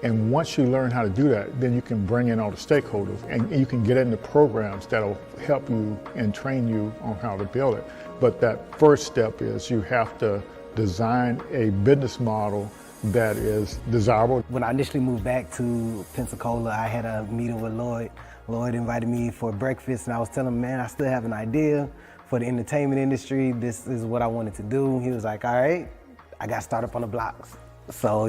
And once you learn how to do that, then you can bring in all the stakeholders and you can get into programs that'll help you and train you on how to build it. But that first step is you have to design a business model that is desirable. When I initially moved back to Pensacola, I had a meeting with Lloyd. Lloyd invited me for breakfast and I was telling him, man, I still have an idea for the entertainment industry. This is what I wanted to do. He was like, all right, I got Startup on the Blocks. So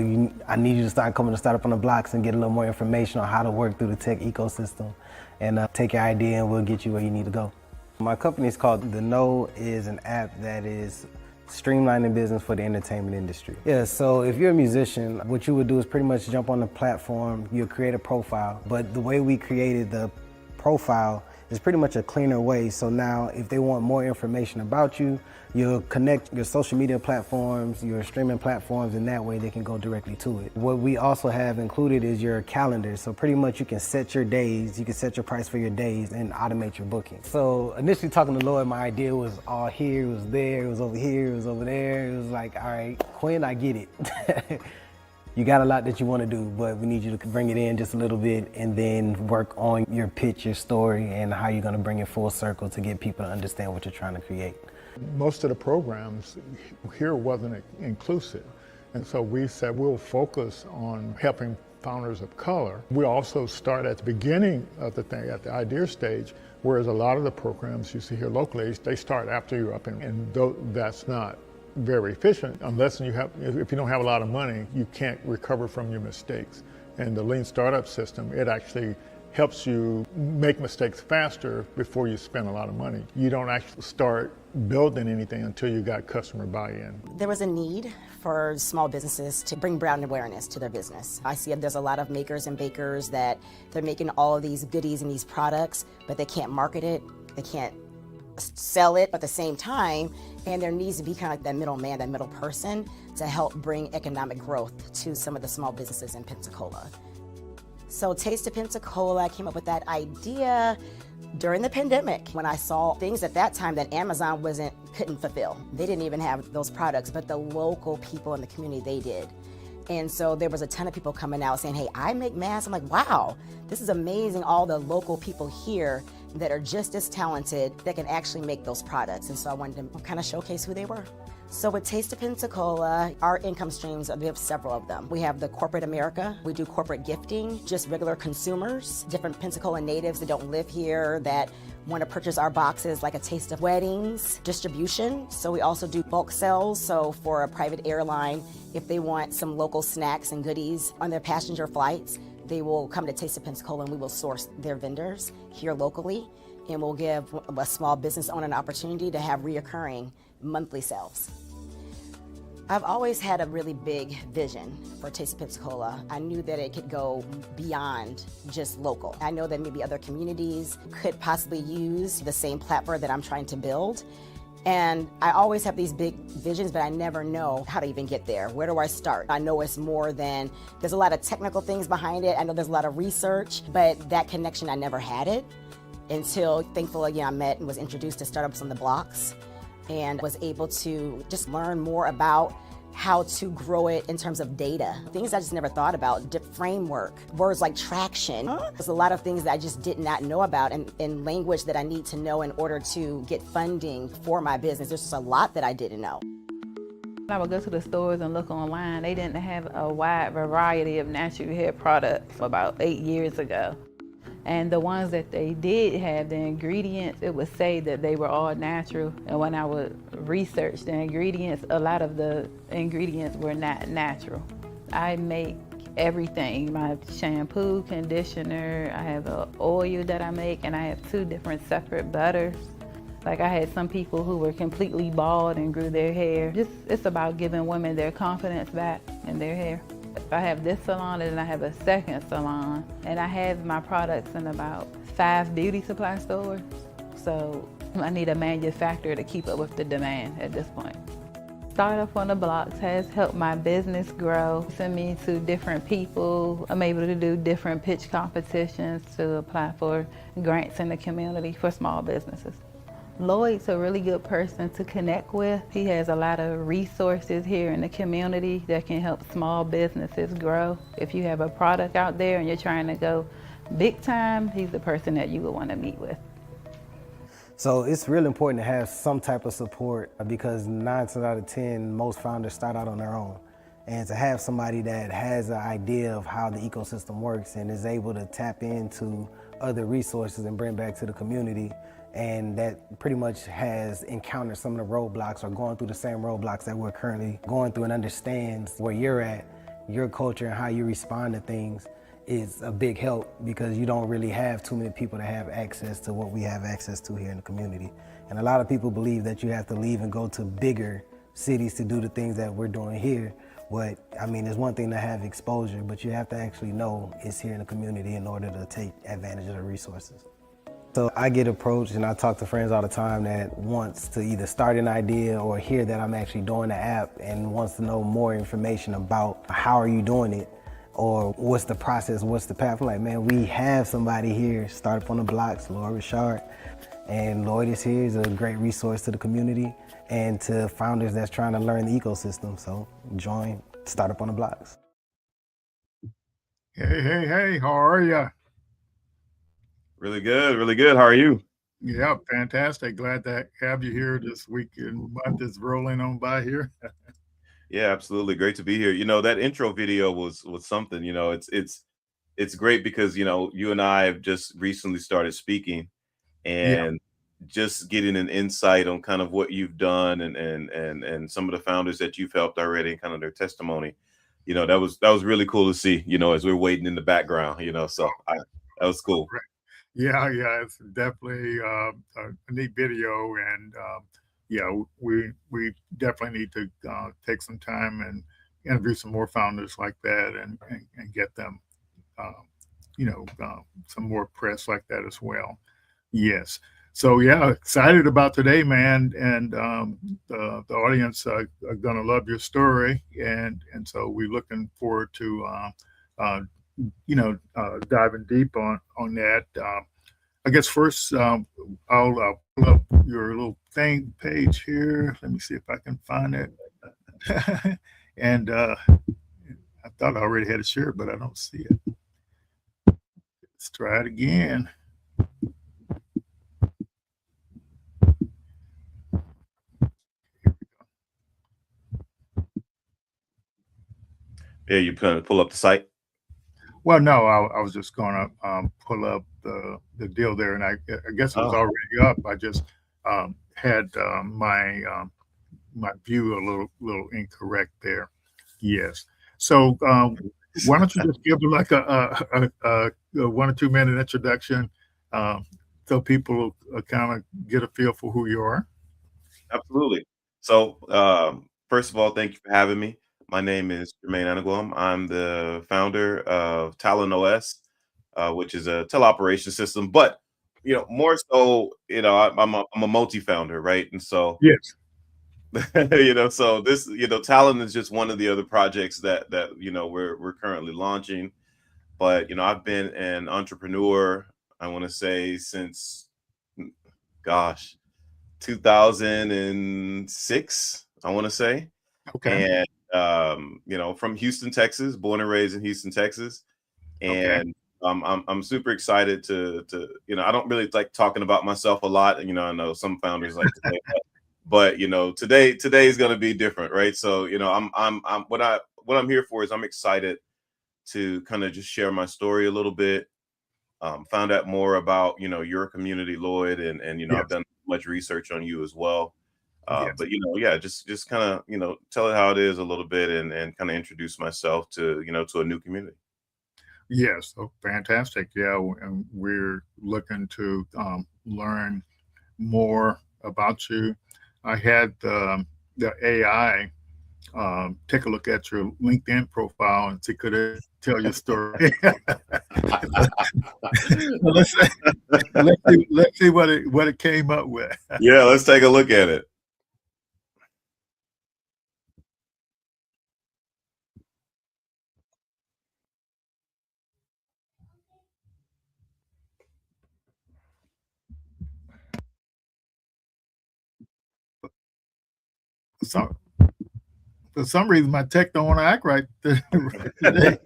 I need you to start coming to Startup on the Blocks and get a little more information on how to work through the tech ecosystem and take your idea and we'll get you where you need to go. My company is called The Know, is an app that is streamlining business for the entertainment industry. Yeah, so if you're a musician, what you would do is pretty much jump on the platform, you'll create a profile, but the way we created the profile is pretty much a cleaner way. So now if they want more information about you, you'll connect your social media platforms, your streaming platforms, and that way they can go directly to it. What we also have included is your calendar. So pretty much you can set your days, you can set your price for your days and automate your booking. So initially talking to Lloyd, my idea was all here, it was there, it was over here, it was over there. It was like, all right, Quinn, I get it. You got a lot that you want to do, but we need you to bring it in just a little bit and then work on your pitch, your story, and how you're going to bring it full circle to get people to understand what you're trying to create. Most of the programs here wasn't inclusive, and so we said we'll focus on helping founders of color. We also start at the beginning of the thing, at the idea stage, whereas a lot of the programs you see here locally, they start after you're up, and that's not very efficient unless you have, if you don't have a lot of money, you can't recover from your mistakes. And the lean startup system, it actually helps you make mistakes faster before you spend a lot of money. You don't actually start building anything until you got customer buy-in. There was a need for small businesses to bring brand awareness to their business. I see there's a lot of makers and bakers that they're making all of these goodies and these products, but they can't market it, they can't sell it at the same time, and there needs to be kind of like that middleman, that middle person to help bring economic growth to some of the small businesses in Pensacola. So Taste of Pensacola, I came up with that idea during the pandemic when I saw things at that time that Amazon couldn't fulfill. They didn't even have those products, but the local people in the community, they did. And so there was a ton of people coming out saying, hey, I make masks. I'm like, wow, this is amazing. All the local people here that are just as talented that can actually make those products. And so I wanted to kind of showcase who they were. So with Taste of Pensacola, our income streams, we have several of them. We have the corporate America, we do corporate gifting, just regular consumers, different Pensacola natives that don't live here that want to purchase our boxes, like a taste of weddings, distribution. So we also do bulk sales. So for a private airline, if they want some local snacks and goodies on their passenger flights, they will come to Taste of Pensacola and we will source their vendors here locally. And we'll give a small business owner an opportunity to have reoccurring monthly sales. I've always had a really big vision for Taste of Pensacola. I knew that it could go beyond just local. I know that maybe other communities could possibly use the same platform that I'm trying to build. And I always have these big visions, but I never know how to even get there. Where do I start? I know it's more than, there's a lot of technical things behind it. I know there's a lot of research, but that connection, I never had it until, thankfully, again, I met and was introduced to Startups on the Blocks and was able to just learn more about how to grow it in terms of data. Things I just never thought about, framework, words like traction. There's a lot of things that I just did not know about and language that I need to know in order to get funding for my business. There's just a lot that I didn't know. I would go to the stores and look online. They didn't have a wide variety of natural hair products about 8 years ago. And the ones that they did have, the ingredients, it would say that they were all natural. And when I would research the ingredients, a lot of the ingredients were not natural. I make everything, my shampoo, conditioner, I have an oil that I make, and I have 2 different separate butters. Like I had some people who were completely bald and grew their hair. It's about giving women their confidence back in their hair. I have this salon and I have a second salon, and I have my products in about 5 beauty supply stores. So I need a manufacturer to keep up with the demand at this point. Startup on the Blocks has helped my business grow, send me to different people. I'm able to do different pitch competitions to apply for grants in the community for small businesses. Lloyd's a really good person to connect with. He has a lot of resources here in the community that can help small businesses grow. If you have a product out there and you're trying to go big time, he's the person that you would want to meet with. So it's really important to have some type of support because 9 times out of 10, most founders start out on their own. And to have somebody that has an idea of how the ecosystem works and is able to tap into other resources and bring back to the community, and that pretty much has encountered some of the roadblocks or going through the same roadblocks that we're currently going through and understands where you're at, your culture and how you respond to things, is a big help because you don't really have too many people that have access to what we have access to here in the community. And a lot of people believe that you have to leave and go to bigger cities to do the things that we're doing here. But I mean, it's one thing to have exposure, but you have to actually know it's here in the community in order to take advantage of the resources. So I get approached and I talk to friends all the time that wants to either start an idea or hear that I'm actually doing the app and wants to know more information about how are you doing it or what's the process, what's the path. I'm like, man, we have somebody here, Startup on the Blocks, Lloyd Richard. And Lloyd is here, he's a great resource to the community and to founders that's trying to learn the ecosystem. So join Startup on the Blocks. Hey, how are you? Really good, really good. How are you? Yeah, fantastic. Glad to have you here this week and month is rolling on by here. Yeah, absolutely. Great to be here. That intro video was something. It's great because you and I have just recently started speaking Yeah, and just getting an insight on kind of what you've done and some of the founders that you've helped already and kind of their testimony. That was really cool to see, as we're waiting in the background, that was cool. right. Yeah, it's definitely a neat video, and yeah, we definitely need to take some time and interview some more founders like that, and get them, uh, some more press like that as well. Yes. So yeah, excited about today, man, and the audience are gonna love your story, and so we're looking forward to uh, diving deep on that. I guess first, I'll pull up your little thing page here. Let me see if I can find it. And I thought I already had it shared, but I don't see it. Let's try it again. Yeah, you kind of pull up the site. Well, no, I was just going to pull up the deal there, and I guess it was Oh, already up. I just had my view a little incorrect there. Yes. So why don't you just give like a 1 or 2 minute introduction, um, so people kind of get a feel for who you are. absolutely. So, first of all, thank you for having me. My name is Jermaine Anagwam. I'm the founder of Talon OS, which is a teleoperation system. But more so, I'm a multi-founder, right? And so, Yes. so this, Talon is just one of the other projects that we're currently launching. But I've been an entrepreneur, I want to say since, gosh, 2006, I want to say. Okay. And from Houston, Texas, born and raised in Houston, Texas. Okay. And I'm super excited to I don't really like talking about myself a lot. I know some founders like to say that, but today is going to be different, right? So I'm what I'm here for is I'm excited to kind of just share my story a little bit, found out more about your community, Lloyd, and I've Yes. done much research on you as well. Yes. But yeah, just kind of tell it how it is a little bit and kind of introduce myself to to a new community. Yes. Oh, fantastic. Yeah, and we're looking to learn more about you. I had the AI take a look at your LinkedIn profile and see could it tell your story. Well, let's see what it came up with. Yeah, let's take a look at it. for some reason my tech don't want to act right today.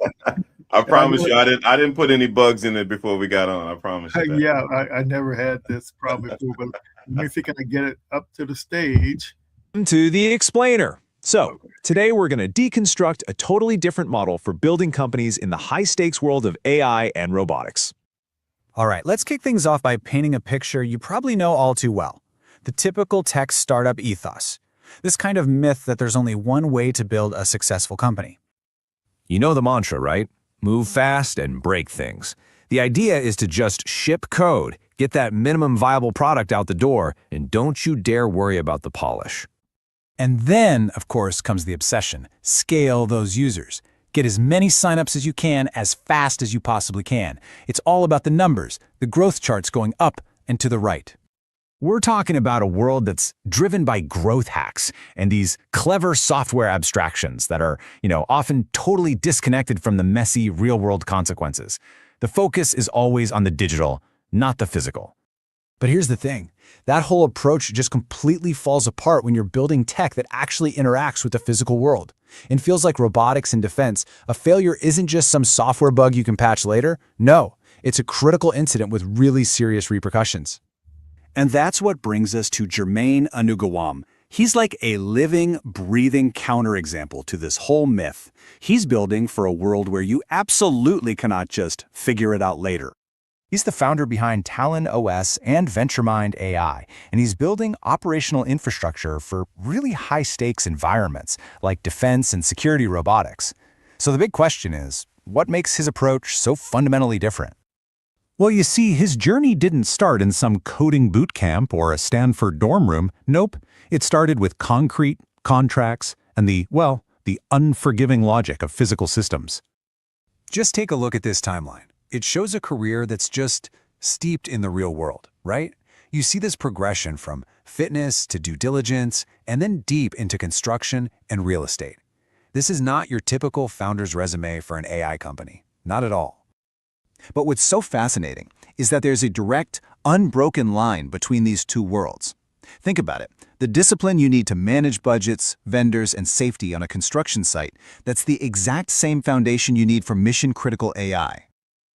I promise you, I didn't put any bugs in it before we got on. I promise you that. Yeah, I never had this problem before, but let me see, can I get it up to the stage? To the explainer. So, today we're going to deconstruct a totally different model for building companies in the high-stakes world of AI and robotics. All right, let's kick things off by painting a picture you probably know all too well. The typical tech startup ethos. This kind of myth that there's only one way to build a successful company. You know the mantra, right? Move fast and break things. The idea is to just ship code, get that minimum viable product out the door, and don't you dare worry about the polish. And then, of course, comes the obsession. Scale those users. Get as many signups as you can, as fast as you possibly can. It's all about the numbers, the growth charts going up and to the right. We're talking about a world that's driven by growth hacks and these clever software abstractions that are, often totally disconnected from the messy real-world consequences. The focus is always on the digital, not the physical. But here's the thing. That whole approach just completely falls apart when you're building tech that actually interacts with the physical world. In fields like robotics and defense, a failure isn't just some software bug you can patch later. No, it's a critical incident with really serious repercussions. And that's what brings us to Jermaine Anugawam. He's like a living, breathing counterexample to this whole myth. He's building for a world where you absolutely cannot just figure it out later. He's the founder behind Talon OS and VentureMind AI, and he's building operational infrastructure for really high-stakes environments like defense and security robotics. So the big question is, what makes his approach so fundamentally different? Well, you see, his journey didn't start in some coding boot camp or a Stanford dorm room. Nope. It started with concrete, contracts, and the unforgiving logic of physical systems. Just take a look at this timeline. It shows a career that's just steeped in the real world, right? You see this progression from fitness to due diligence, and then deep into construction and real estate. This is not your typical founder's resume for an AI company. Not at all. But what's so fascinating is that there's a direct, unbroken line between these two worlds. Think about it. The discipline you need to manage budgets, vendors, and safety on a construction site, that's the exact same foundation you need for mission-critical AI.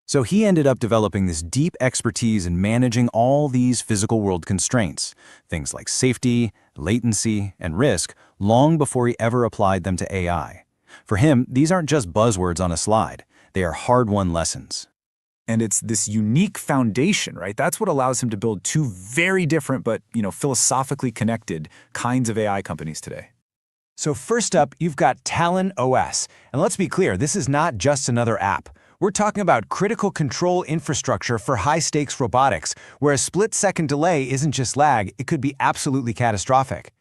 So he ended up developing this deep expertise in managing all these physical world constraints, things like safety, latency, and risk, long before he ever applied them to AI. For him, these aren't just buzzwords on a slide. They are hard-won lessons. And it's this unique foundation, right? That's what allows him to build two very different but, philosophically connected kinds of AI companies today. So first up, you've got Talon OS. And let's be clear, this is not just another app. We're talking about critical control infrastructure for high-stakes robotics, where a split-second delay isn't just lag, it could be absolutely catastrophic.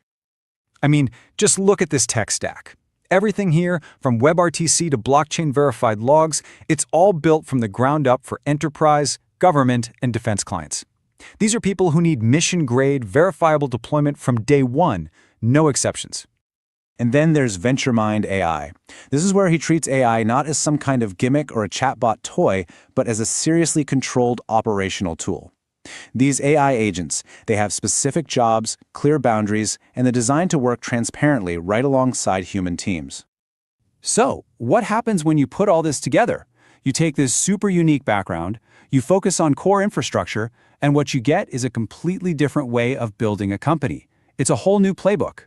I mean, just look at this tech stack. Everything here, from WebRTC to blockchain-verified logs, it's all built from the ground up for enterprise, government, and defense clients. These are people who need mission-grade, verifiable deployment from day one, no exceptions. And then there's VentureMind AI. This is where he treats AI not as some kind of gimmick or a chatbot toy, but as a seriously controlled operational tool. These AI agents, they have specific jobs, clear boundaries, and they're designed to work transparently right alongside human teams. So, what happens when you put all this together? You take this super unique background, you focus on core infrastructure, and what you get is a completely different way of building a company. It's a whole new playbook.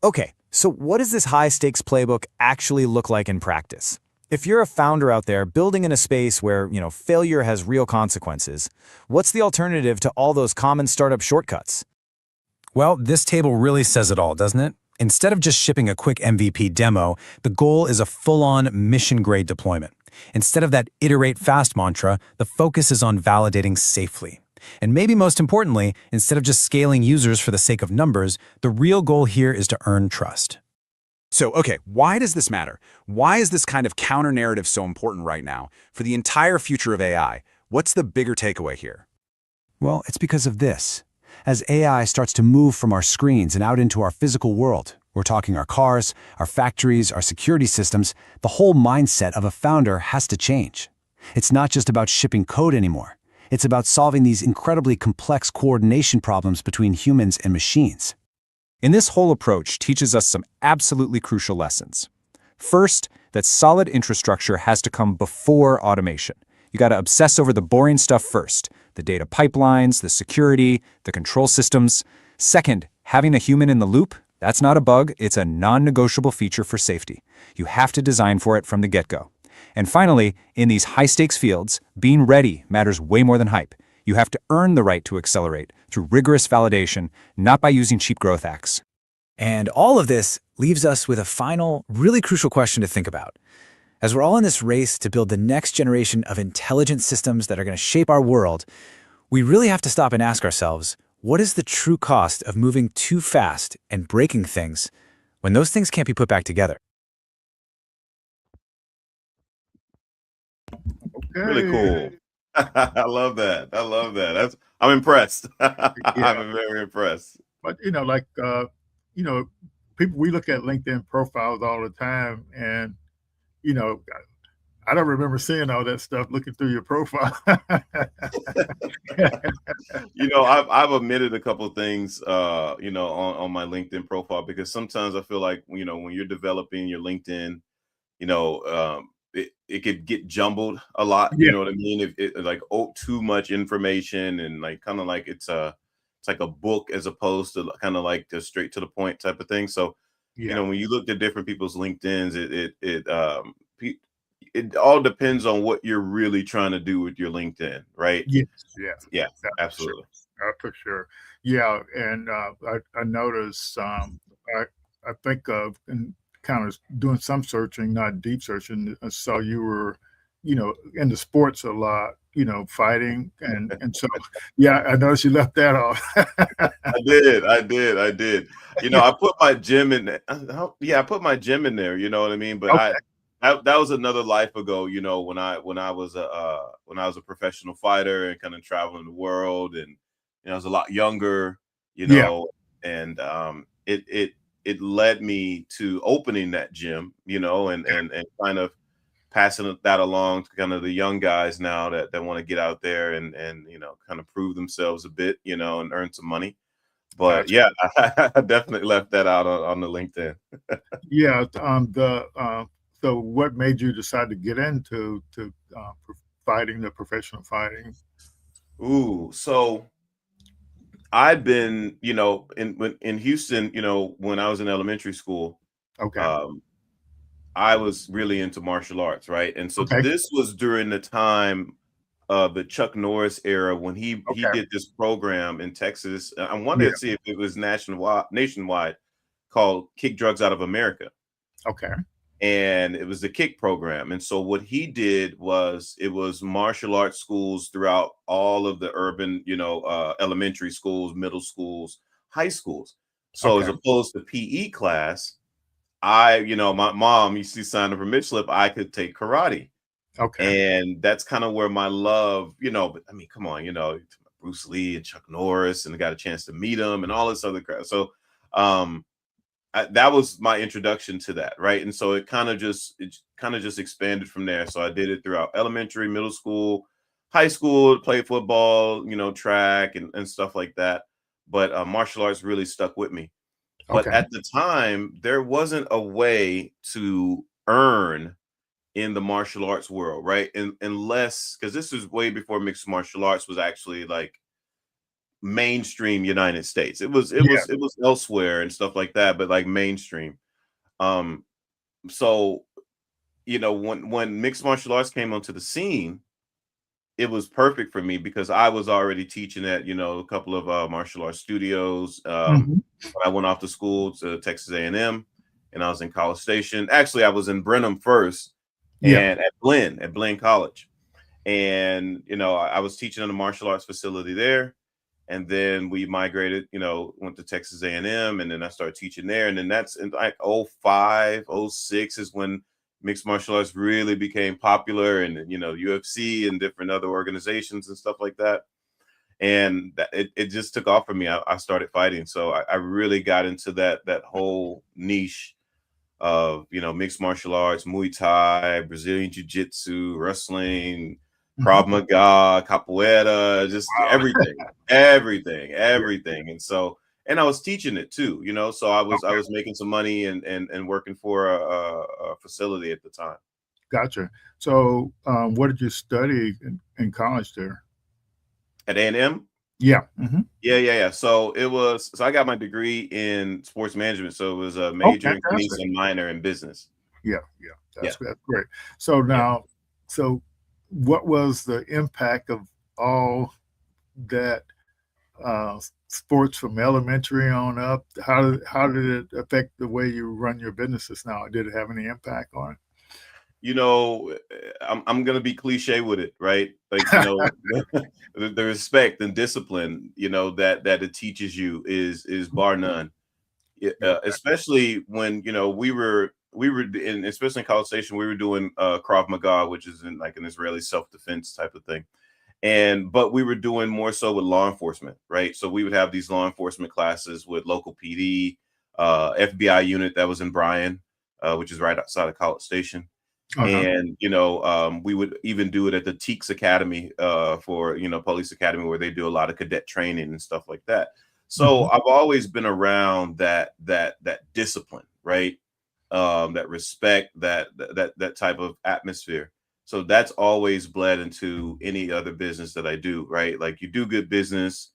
Okay, so what does this high-stakes playbook actually look like in practice? If you're a founder out there building in a space where, failure has real consequences, what's the alternative to all those common startup shortcuts? Well, this table really says it all, doesn't it? Instead of just shipping a quick MVP demo, the goal is a full-on mission-grade deployment. Instead of that iterate fast mantra, the focus is on validating safely. And maybe most importantly, instead of just scaling users for the sake of numbers, the real goal here is to earn trust. So, okay, why does this matter? Why is this kind of counter-narrative so important right now for the entire future of AI? What's the bigger takeaway here? Well, it's because of this. As AI starts to move from our screens and out into our physical world, we're talking our cars, our factories, our security systems, the whole mindset of a founder has to change. It's not just about shipping code anymore. It's about solving these incredibly complex coordination problems between humans and machines. And this whole approach teaches us some absolutely crucial lessons. First, that solid infrastructure has to come before automation. You got to obsess over the boring stuff first, the data pipelines, the security, the control systems. Second, having a human in the loop, that's not a bug, it's a non-negotiable feature for safety. You have to design for it from the get-go. And finally, in these high-stakes fields, being ready matters way more than hype. You have to earn the right to accelerate through rigorous validation, not by using cheap growth hacks. And all of this leaves us with a final, really crucial question to think about. As we're all in this race to build the next generation of intelligent systems that are going to shape our world, we really have to stop and ask ourselves, what is the true cost of moving too fast and breaking things when those things can't be put back together? Really Okay. cool. I love that. I love that. I'm impressed. Yeah. I'm very impressed. But you know, people, we look at LinkedIn profiles all the time, and you know, I don't remember seeing all that stuff looking through your profile. I've omitted a couple of things, on my LinkedIn profile because sometimes I feel like, when you're developing your LinkedIn, it could get jumbled a lot. Yeah. You know what I mean? If it like too much information and like kind of like it's like a book as opposed to kind of like the straight to the point type of thing. So, Yeah. when you look at different people's LinkedIn's, it all depends on what you're really trying to do with your LinkedIn, right? Yes. Yeah. Yeah, Yeah, for sure. absolutely. For sure. Yeah, and I noticed. I think in kind of doing some searching, not deep searching. I saw you were, into sports a lot. Fighting, and so yeah, I noticed you left that off. I did. I put my gym in there. Yeah, I put my gym in there. You know what I mean? But Okay. that was another life ago. When I was a professional fighter and kind of traveling the world, and I was a lot younger. Yeah. And it led me to opening that gym. And kind of passing that along to kind of the young guys now that want to get out there and kind of prove themselves a bit, and earn some money. But Gotcha. yeah, I definitely left that out on the LinkedIn. Yeah. So what made you decide to get into fighting, the professional fighting? Ooh, so I've been, in Houston, when I was in elementary school, Okay. um, I was really into martial arts, right? And so Okay. this was during the time of the Chuck Norris era when he Okay. did this program in Texas. I wanted Yeah. to see if it was nationwide called Kick Drugs Out of America. Okay. And it was the Kick program. And so what he did was it was martial arts schools throughout all of the urban, elementary schools, middle schools, high schools. So as Okay. opposed to PE class, my mom used to sign up for mid slip, I could take karate. Okay. And that's kind of where my love, but I mean, come on, Bruce Lee and Chuck Norris, and I got a chance to meet him and all this other crap. So that was my introduction to that, right? And so it kind of just expanded from there. So I did it throughout elementary, middle school, high school, played football, track and stuff like that. But martial arts really stuck with me. But Okay. at the time, there wasn't a way to earn in the martial arts world, right? And unless, because this was way before mixed martial arts was actually like mainstream United States. Yeah. It was elsewhere and stuff like that, but like mainstream. Um, so when mixed martial arts came onto the scene, it was perfect for me because I was already teaching at a couple of martial arts studios. Mhm. When I went off to school to Texas A&M, and I was in College Station. Actually, I was in Brenham first, Yeah. and at Blinn College, and I was teaching in a martial arts facility there. And then we migrated, went to Texas A&M, and then I started teaching there. And then that's in like 05, 06 is when mixed martial arts really became popular, and UFC and different other organizations and stuff like that. And it just took off for me. I started fighting. So I really got into that whole niche of, mixed martial arts, Muay Thai, Brazilian Jiu-Jitsu, wrestling, Mhm. Krav Maga, capoeira, just Wow. everything, Yeah. everything. And so and I was teaching it too, so I was Okay, making some money and working for a facility at the time. gotcha. So, what did you study in college there? At A&M. Yeah. Hmm. Yeah. So I got my degree in sports management. So it was a Oh, major in tennis fantastic. and minor in business. Yeah, yeah, Yeah. that's great. So Yeah. now, so what was the impact of all that sports from elementary on up? How did it affect the way you run your businesses now? Did it have any impact on I'm gonna be cliche with it, right? Like, it? the respect and discipline, that it teaches you is bar none. Okay. Especially when we were in, especially in College Station, we were doing Krav Maga, which is in like an Israeli self defense type of thing. But we were doing more so with law enforcement, right? So we would have these law enforcement classes with local PD, FBI unit that was in Bryan, which is right outside of College Station. Uh-huh. And we would even do it at the Teeks Academy, for police academy, where they do a lot of cadet training and stuff like that. So Mhm. I've always been around that discipline, right? That respect, that type of atmosphere. So that's always bled into any other business that I do, right? Like, you do good business,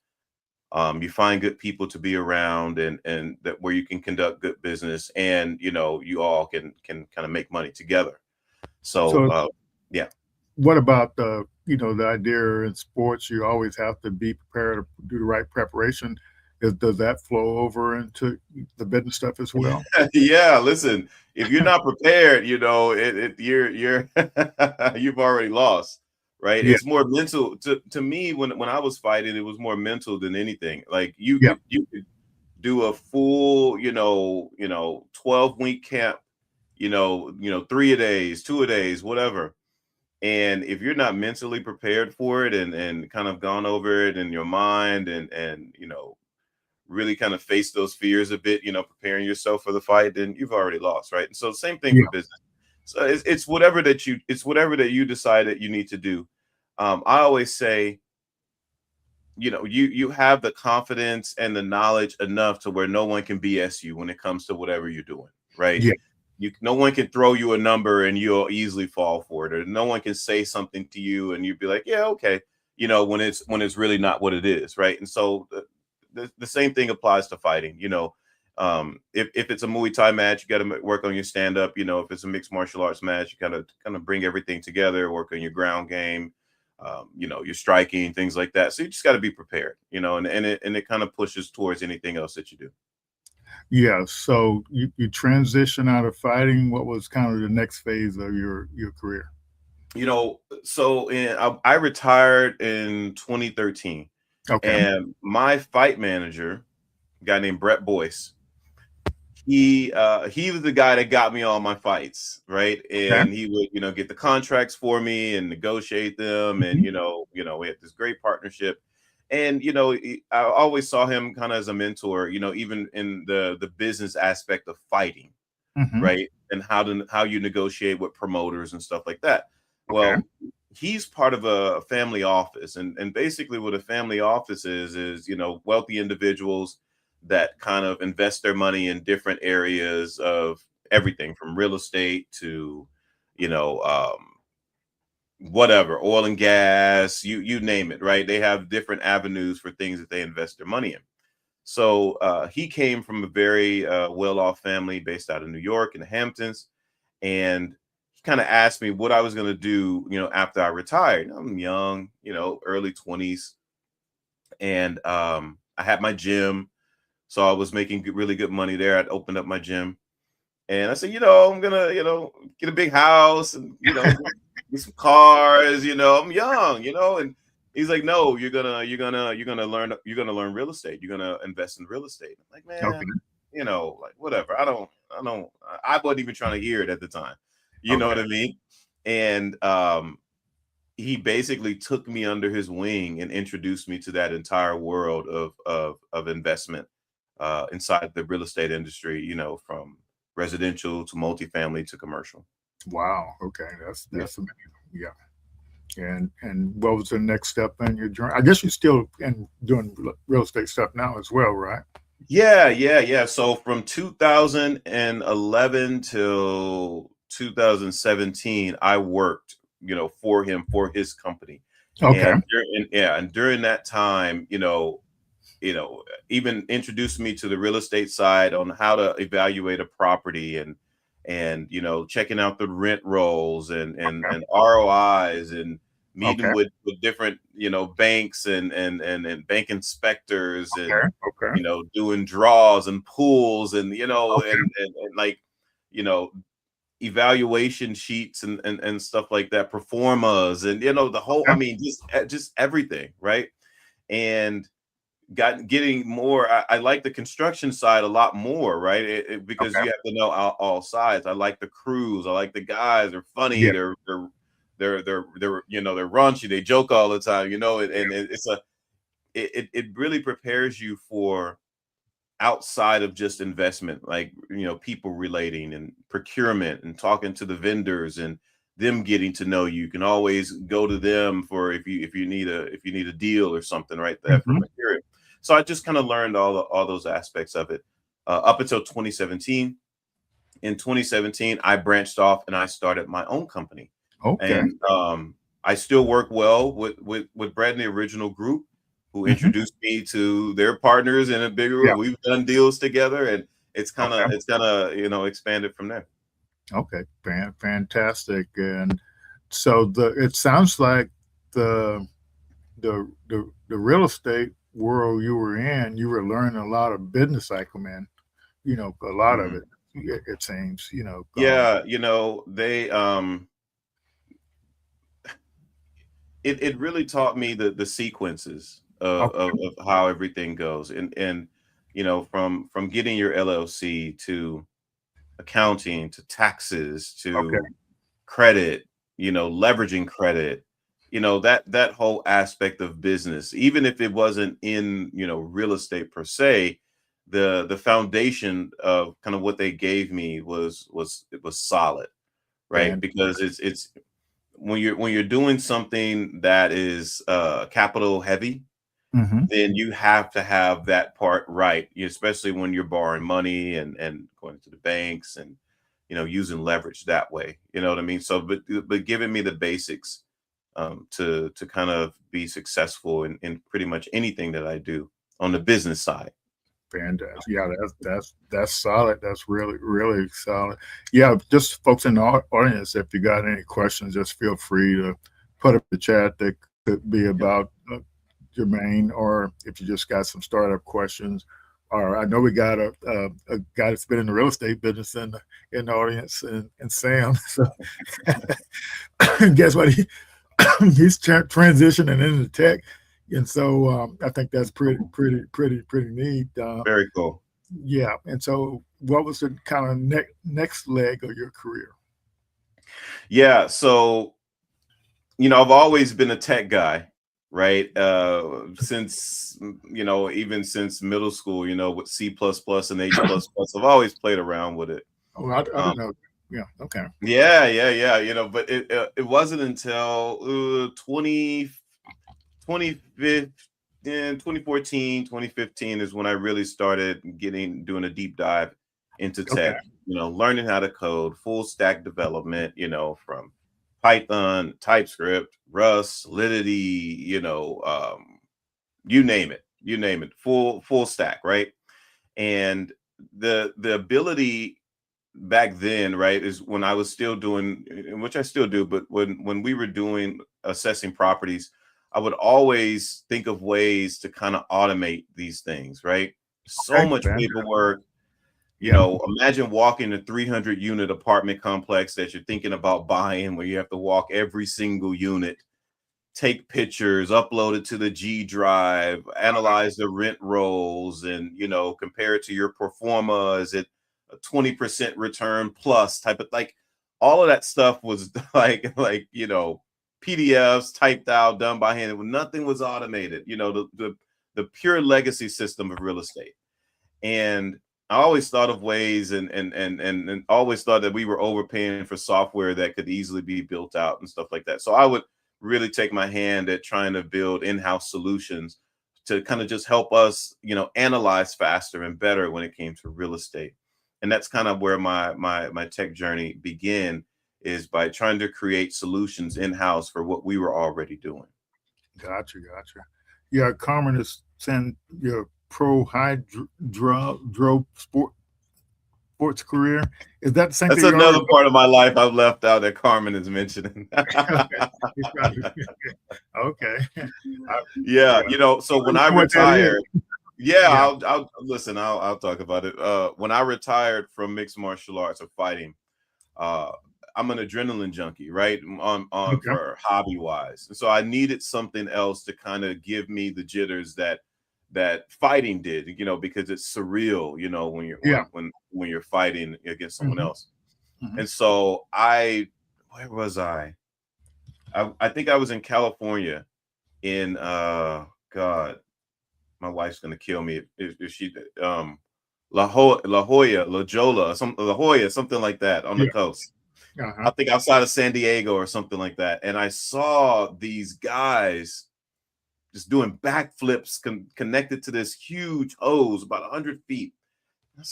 you find good people to be around, and that where you can conduct good business, and you all can kind of make money together. So, So yeah. what about the idea in sports, you always have to be prepared to do the right preparation. Does that flow over into the business stuff as well? Yeah, listen, if you're not prepared, you're you've already lost, right? Yeah, It's more mental to me. When I was fighting, it was more mental than anything. Like, you yeah, could you could do a full, 12-week camp, 3 a days, 2 a days, whatever. And if you're not mentally prepared for it, and kind of gone over it in your mind, and really kind of face those fears a bit, preparing yourself for the fight, then you've already lost, right? And so, same thing for yeah. business. So it's whatever that you decide that you need to do. I always say, you have the confidence and the knowledge enough to where no one can BS you when it comes to whatever you're doing, right? Yeah, No one can throw you a number and you'll easily fall for it, or no one can say something to you and you'd be like, yeah, okay, when it's really not what it is, right? And so the same thing applies to fighting. If it's a Muay Thai match, you got to work on your stand up. If it's a mixed martial arts match, you kind of bring everything together, work on your ground game, your striking, things like that. So you just got to be prepared, and it kind of pushes towards anything else that you do. yeah. So you transition out of fighting. What was kind of the next phase of your career? So I retired in 2013, Okay. and my fight manager, a guy named Brett Boyce, he was the guy that got me all my fights, right? Okay. And he would, get the contracts for me and negotiate them, and Mhm. we had this great partnership. And I always saw him kind of as a mentor, even in the business aspect of fighting, Mhm. right? And how you negotiate with promoters and stuff like that. Okay. Well, he's part of a family office, and basically what a family office is wealthy individuals that kind of invest their money in different areas of everything from real estate to you know whatever, oil and gas, you name it, right? They have different avenues for things that they invest their money in. So he came from a very well-off family based out of New York in the Hamptons, and he kind of asked me what I was going to do, after I retired. I'm young, early 20s, and I had my gym, so I was making really good money there. I'd opened up my gym, and I said, I'm gonna, get a big house, and get some cars. I'm young, and he's like, no, you're gonna learn real estate. You're gonna invest in real estate. I'm like, Okay. man, like, whatever. I wasn't even trying to hear it at the time. You know Okay. what I mean? And he basically took me under his wing and introduced me to that entire world of investment inside the real estate industry, from residential to multifamily to commercial. Wow. Okay. Yeah. That's amazing. Yeah. And what was the next step in your journey? I guess you're still in doing real estate stuff now as well, right? Yeah. So from 2011 till 2017, I worked, for him, for his company. Okay. And during that time, even introduced me to the real estate side on how to evaluate a property, and checking out the rent rolls, and ROIs, and meeting Okay. with different banks, and bank inspectors, and Okay. Okay. doing draws and pools, and Okay. and like you know evaluation sheets, and stuff like that, performas, and the whole, I Okay. mean, just everything, right? And getting more, I like the construction side a lot more, right? Because Okay. you have to know all sides. I like the crews, I like the guys. They're funny, Yeah. they're raunchy, they joke all the time, it really prepares you for outside of just investment, like people relating, and procurement, and talking to the vendors, and them getting to know you. You can always go to them for, if you need a deal or something, right there, for Hmm. material. So I just kind of learned all those aspects of it, up until 2017. In 2017, I branched off and I started my own company. Okay. And I still work well with Brad and the Original Group, who Hmm. introduced me to their partners in a bigger. Yeah. We've done deals together, and it's kind Okay. of expanded from there. Okay. Fantastic. And so it sounds like the the real estate world you were in, you were learning a lot of business acumen. A lot of it. Mhm. It seems. Yeah, they it really taught me the sequences Okay. of how everything goes, and from getting your LLC, to accounting, to taxes, Okay. to credit, leveraging credit, that whole aspect of business, even if it wasn't in, real estate per se, the foundation of kind of what they gave me was solid, right? Fan. Because it's when you're doing something that is capital heavy, Hmm. then you have to have that part right, especially when you're borrowing money, and going to the banks, and using leverage that way. You know what I mean? So, but giving me the basics, to kind of be successful in pretty much anything that I do on the business side. Fantastic. Yeah, that's solid. That's really really solid. Yeah, just folks in the audience, if you got any questions, just feel free to put up the chat. That could be Yep. about Jermaine, or if you just got some startup questions. Or I know we got a guy that's been in the real estate business in the audience, and Sam. So guess what? He's transitioning into tech, and so I think that's pretty neat. Very cool. Yeah, and so what was the kind of next leg of your career? Yeah. So, I've always been a tech guy, right? Since, even since middle school, with C++ and H++, I've always played around with it. Oh, I Um, didn't know. Yeah, okay. yeah. But it wasn't until 2014, 2015 is when I really started doing a deep dive into Okay. tech, learning how to code, full stack development, from Python, TypeScript, Rust, Solidity, you name it, full stack, right? And the ability back then, right, is when I was still doing, which I still do, but when we were doing assessing properties, I would always think of ways to kind of automate these things, right? So Okay. much paperwork. Yeah. Imagine walking a 300 unit apartment complex that you're thinking about buying, where you have to walk every single unit, take pictures, upload it to the G drive, analyze the rent rolls, and compare it to your pro forma. Is it a 20% return plus type of, like, all of that stuff was like PDFs typed out, done by hand. Nothing was automated. The pure legacy system of real estate. And I always thought of ways, and always thought that we were overpaying for software that could easily be built out and stuff like that. So I would really take my hand at trying to build in-house solutions to kind of just help us, analyze faster and better when it came to real estate. And that's kind of where my tech journey began, is by trying to create solutions in-house for what we were already doing. Gotcha. Yeah, Carmen is saying your pro sports career. Is that the same That's thing? another part of my life I've left out that Carmen is mentioning. Okay. Yeah, so when I retired, Yeah. I'll listen, I'll talk about it. When I retired from mixed martial arts or fighting, I'm an adrenaline junkie, right? On Okay. For hobby wise. And so I needed something else to kind of give me the jitters that fighting did, because it's surreal, when you're Yeah. when you're fighting against someone Mhm. else. And so where was I? I think I was in California in God, my wife's gonna kill me if she La Jolla, La Jolla, La Jolla, something like that on the Yeah. coast. Uh-huh. I think outside of San Diego or something like that. And I saw these guys just doing backflips connected to this huge hose about 100 feet.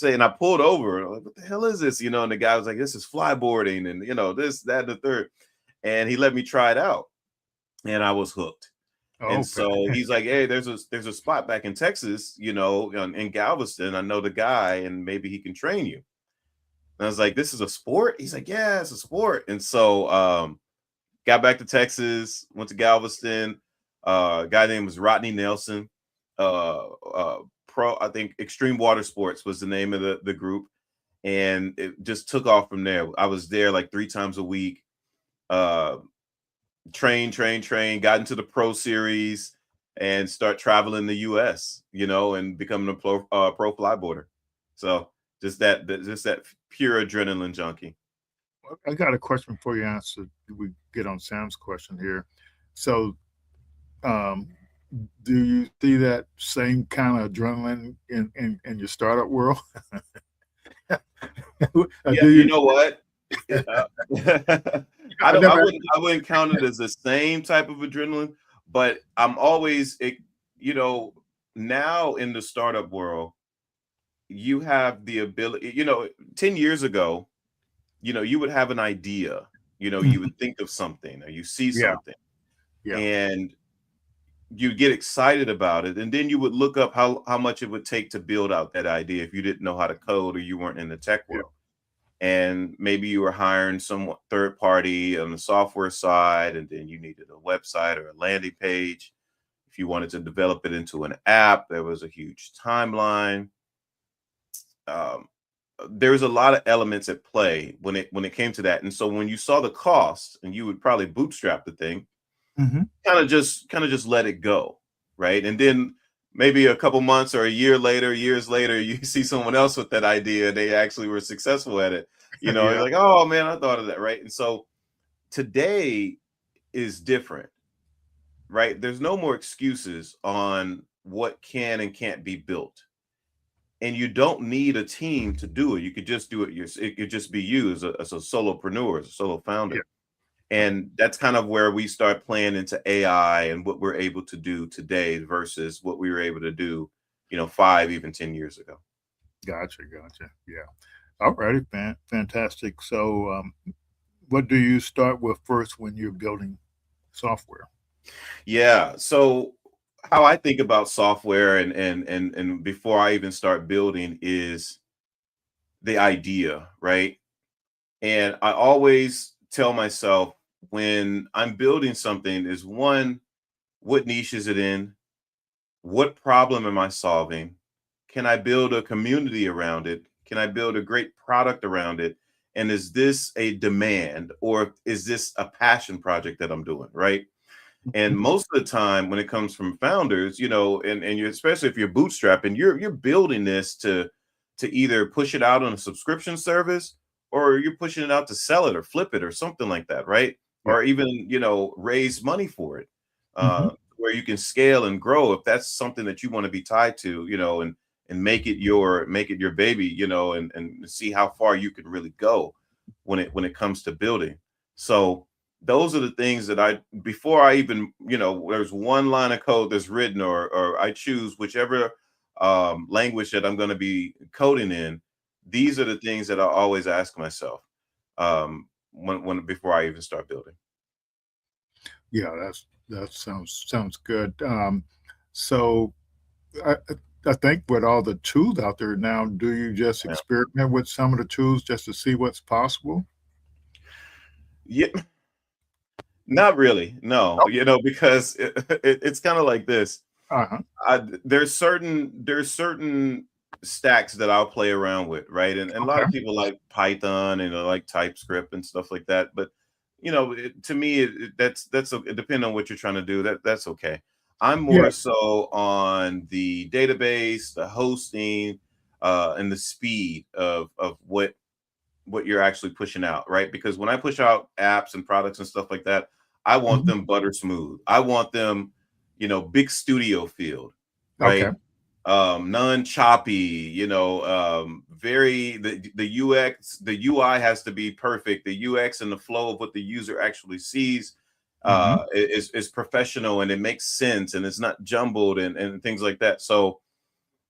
And I pulled over. And I'm like, what the hell is this? And the guy was like, this is flyboarding and, this, that, and the third. And he let me try it out. And I was hooked. And so he's like, hey, there's a spot back in Texas, in Galveston. I know the guy and maybe he can train you. And I was like, this is a sport? He's like, yeah, it's a sport. And so got back to Texas, went to Galveston. A guy named was Rodney Nelson. I think Extreme Water Sports was the name of the group. And it just took off from there. I was there like 3 times a week. Train, got into the pro series and start traveling the US, and becoming a pro flyboarder. So just that pure adrenaline junkie. I got a question before you answer. We get on Sam's question here. So, do you see that same kind of adrenaline in your startup world? You know what? I wouldn't count it as the same type of adrenaline, but I'm always, now in the startup world, you have the ability, 10 years ago, you would have an idea, you would think of something or you see something and you get excited about it. And then you would look up how much it would take to build out that idea if you didn't know how to code or you weren't in the tech world. And maybe you were hiring some third party on the software side, and then you needed a website or a landing page. If you wanted to develop it into an app, there was a huge timeline. There's a lot of elements at play when it came to that. And so when you saw the cost, and you would probably bootstrap the thing, kind of just let it go, right? And then maybe a couple months or years later, you see someone else with that idea. They actually were successful at it. You're like, oh man, I thought of that, right? And so today is different, right? There's no more excuses on what can and can't be built. And you don't need a team to do it. You could just do it. It could just be you as a solopreneur, as a solo founder. Yeah. And that's kind of where we start playing into AI and what we're able to do today versus what we were able to do, 5, even 10 years ago. Gotcha. Yeah. All righty, fantastic. So, what do you start with first when you're building software? Yeah. So how I think about software and before I even start building is the idea, right? And I always tell myself when I'm building something is one, what niche is it in? What problem am I solving? Can I build a community around it? Can I build a great product around it? And is this a demand or is this a passion project that I'm doing, right? And most of the time when it comes from founders, and you, especially if you're bootstrapping, you're building this to either push it out on a subscription service or you're pushing it out to sell it or flip it or something like that, right? Yeah. Or even, raise money for it, where you can scale and grow if that's something that you want to be tied to, and make it your baby, and see how far you can really go when it comes to building. So those are the things that before I even, there's one line of code that's written, or I choose whichever language that I'm going to be coding in. These are the things that I always ask myself when before I even start building. Yeah, that sounds good. So I, I think with all the tools out there now, do you just Yeah. experiment with some of the tools just to see what's possible? Yeah, not really. No, because it's kind of like this. Uh-huh. There's certain stacks that I'll play around with, right? And a lot Okay. of people like Python and like TypeScript and stuff like that. But to me, it depends on what you're trying to do. That's okay. I'm Yeah. more so on the database, the hosting, and the speed of what you're actually pushing out, right? Because when I push out apps and products and stuff like that, I want Mhm. them butter smooth. I want them, big studio field, Okay. right? Non choppy, very the UX, the UI has to be perfect. The UX and the flow of what the user actually sees Mhm. is professional, and it makes sense, and it's not jumbled and things like that. So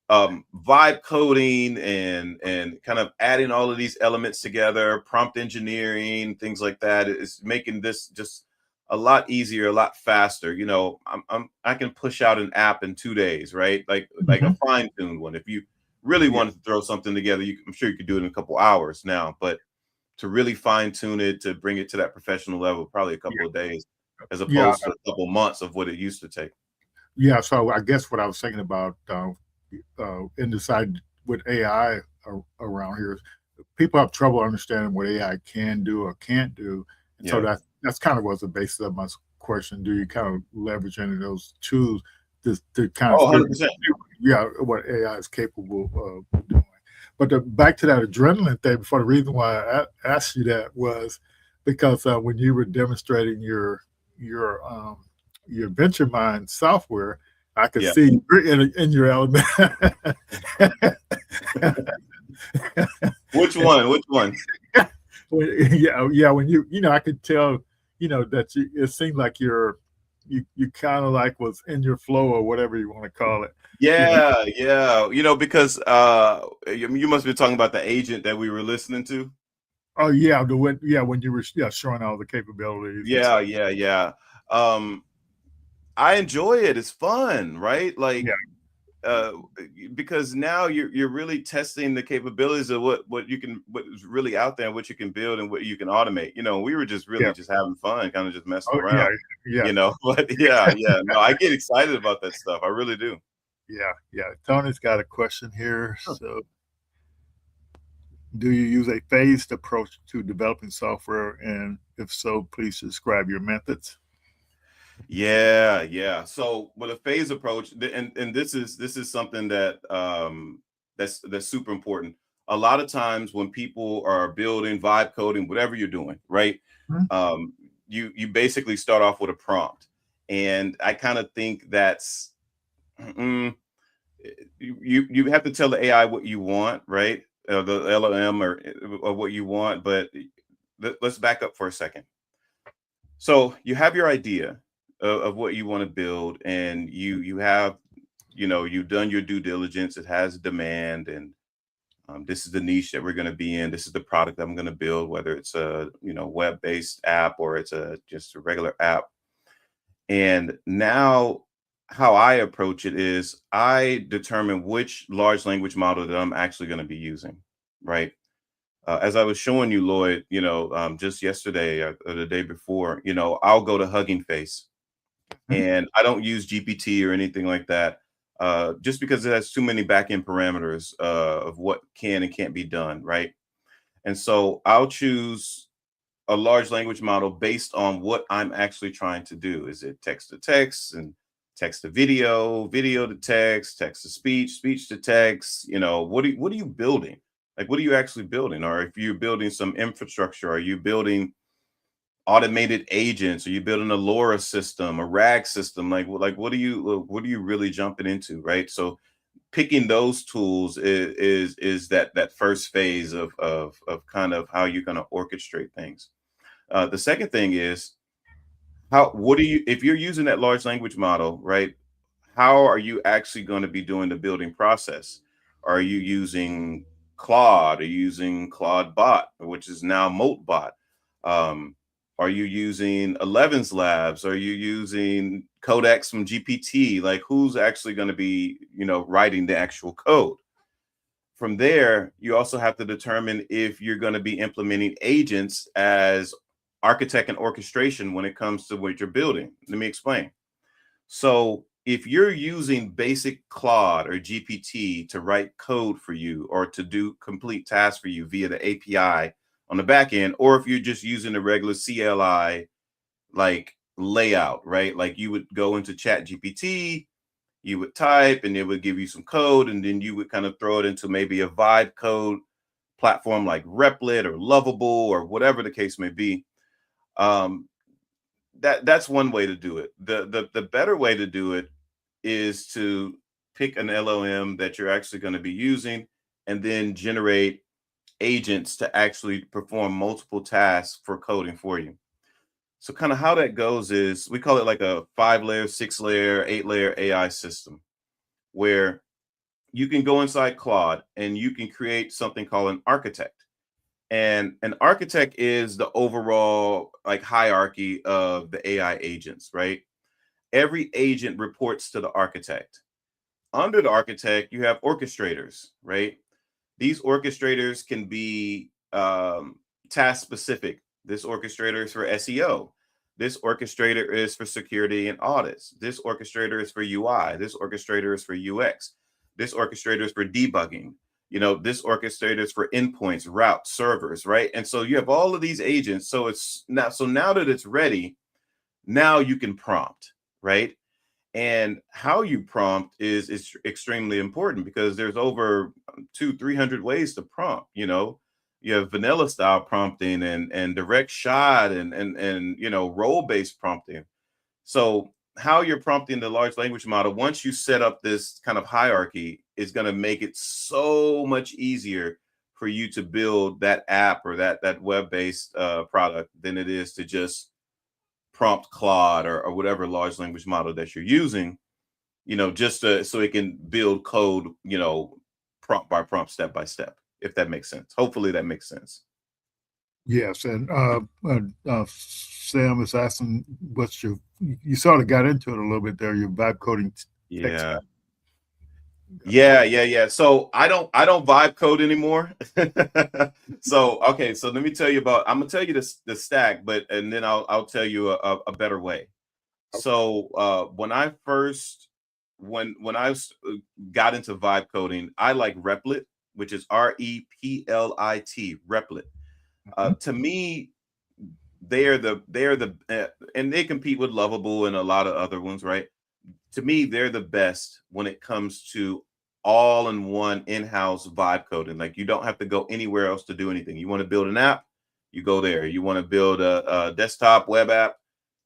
vibe coding and kind of adding all of these elements together, prompt engineering, things like that is making this just a lot easier, a lot faster. I can push out an app in 2 days, right? Like a Mhm. fine-tuned one. If you really Yeah. wanted to throw something together, I'm sure you could do it in a couple hours now, but to really fine-tune it, to bring it to that professional level, probably a couple of days, as Yeah. opposed to a couple months of what it used to take. Yeah. So I guess what I was thinking about in the side with AI around here is people have trouble understanding what AI can do or can't do. And so Yeah. that's kind of was the basis of my question. Do you kind of leverage any of those tools to kind of Oh, figure 100%. yeah, what AI is capable of doing? But back to that adrenaline thing, before the reason why I asked you that was because when you were demonstrating your your venture mind software, I could Yeah. see you're in your element. Which one? Which one? Yeah, yeah. When I could tell, that it seemed like you kind of like was in your flow or whatever you want to call it. You know, Yeah, yeah. Because you must be talking about the agent that we were listening to. oh yeah, when you were showing all the capabilities and Yeah, stuff. yeah, yeah. Um, I enjoy it. It's fun, right? Yeah, Like, uh, because now you're really testing the capabilities of what is really out there, and what you can build and what you can automate. We were just yeah. really just having fun, kind of just messing Oh yeah, around. yeah, But yeah, yeah. No, I get excited about that stuff. I really do. yeah, yeah. Tony's got a question here. So, do you use a phased approach to developing software? And if so, please describe your methods. Yeah, yeah. So with a phase approach, and this is something that's super important. A lot of times when people are building vibe coding, whatever you're doing, right? Mhm. Um, you basically start off with a prompt, and I kind of think that's mm, you have to tell the AI what you want, right? The LLM or what you want, but let's back up for a second. So you have your idea of what you want to build, and you have, you've done your due diligence. It has demand, and this is the niche that we're going to be in. This is the product I'm going to build, whether it's a web-based app or it's just a regular app. And now, how I approach it is I determine which large language model that I'm actually going to be using, right? As I was showing you, Lloyd, just yesterday or the day before, I'll go to Hugging Face, Mhm. and I don't use GPT or anything like that, just because it has too many backend parameters of what can and can't be done, right? And so I'll choose a large language model based on what I'm actually trying to do. Is it text to text and text to video, video to text to speech, speech to text? What are you building? Like, what are you actually building? Or if you're building some infrastructure, are you building automated agents? Are you building a LoRa system, a RAG system? Like what are you really jumping into, right? So picking those tools is that first phase of kind of how you're going to orchestrate things. The second thing is what do you, if you're using that large language model, right? How are you actually going to be doing the building process? Are you using Claude? Are you using Claude Bot, which is now Moltbot? Um, are you using 11's Labs? Are you using Codex from GPT? Like, who's actually going to be, writing the actual code? From there, you also have to determine if you're going to be implementing agents as architect and orchestration when it comes to what you're building. Let me explain. So if you're using basic Claude or GPT to write code for you or to do complete tasks for you via the API on the back end, or if you're just using the regular CLI like layout, right? Like you would go into Chat GPT, you would type and it would give you some code, and then you would kind of throw it into maybe a vibe code platform like Replit or Lovable or whatever the case may be. That's one way to do it. The better way to do it is to pick an LLM that you're actually going to be using and then generate agents to actually perform multiple tasks for coding for you. So kind of how that goes is we call it like a 5-layer, 6-layer, 8-layer AI system where you can go inside Claude and you can create something called an architect. And an architect is the overall like hierarchy of the AI agents, right? Every agent reports to the architect. Under the architect, you have orchestrators, right? These orchestrators can be task specific. This orchestrator is for SEO. This orchestrator is for security and audits. This orchestrator is for UI. This orchestrator is for UX. This orchestrator is for debugging. This orchestrator is for endpoints, routes, servers, right? And so you have all of these agents. So now that it's ready, now you can prompt, right? And how you prompt is extremely important because there's over 200-300 ways to prompt. You have vanilla style prompting and direct shot and role-based prompting. So how you're prompting the large language model, once you set up this kind of hierarchy, is going to make it so much easier for you to build that app or that web-based product than it is to just prompt Claude or whatever large language model that you're using, just so it can build code, prompt by prompt, step by step, if that makes sense. Hopefully that makes sense. Yes, and Sam is asking, you sort of got into it a little bit there, your vibe coding. Yeah. Yeah. So I don't vibe code anymore. So let me tell you I'm gonna tell you the stack, and then I'll tell you a better way. So when I got into vibe coding, I like Replit, which is Replit. Replit. To me, they're the and they compete with Lovable and a lot of other ones, right? To me, they're the best when it comes to all-in-one in-house vibe coding. Like you don't have to go anywhere else to do anything. You want to build an app, you go there. You want to build a desktop web app,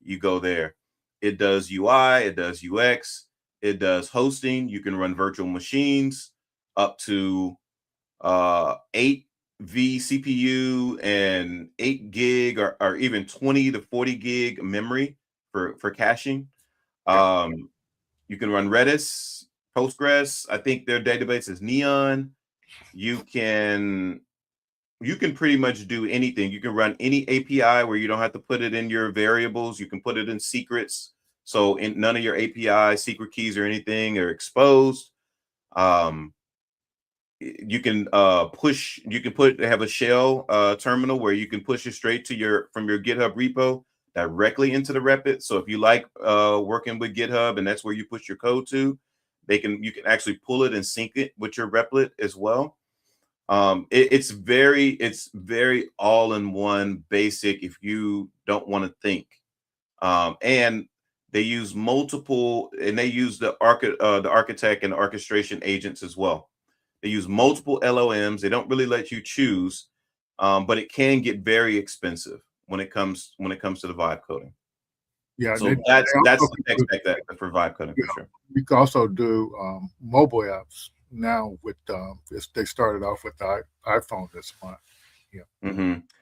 you go there. It does UI, it does UX, it does hosting. You can run virtual machines up to 8 vCPU and 8 gig or even 20 to 40 gig memory for caching. You can run Redis, Postgres. I think their database is Neon. You can pretty much do anything. You can run any API where you don't have to put it in your variables. You can put it in secrets. So none of your API secret keys or anything are exposed. You can have a shell terminal where you can push it straight to from your GitHub repo directly into the Replit. So if you like working with GitHub and that's where you push your code to, you can actually pull it and sync it with your Replit as well. It's very all-in-one basic if you don't want to think. And they use the architect and archestration agents as well. They use multiple LLMs. They don't really let you choose, but it can get very expensive when it comes to the vibe coding. Yeah, so that's the tech stack that for vibe coding for sure. You can also do mobile apps now with they started off with the iPhone this month.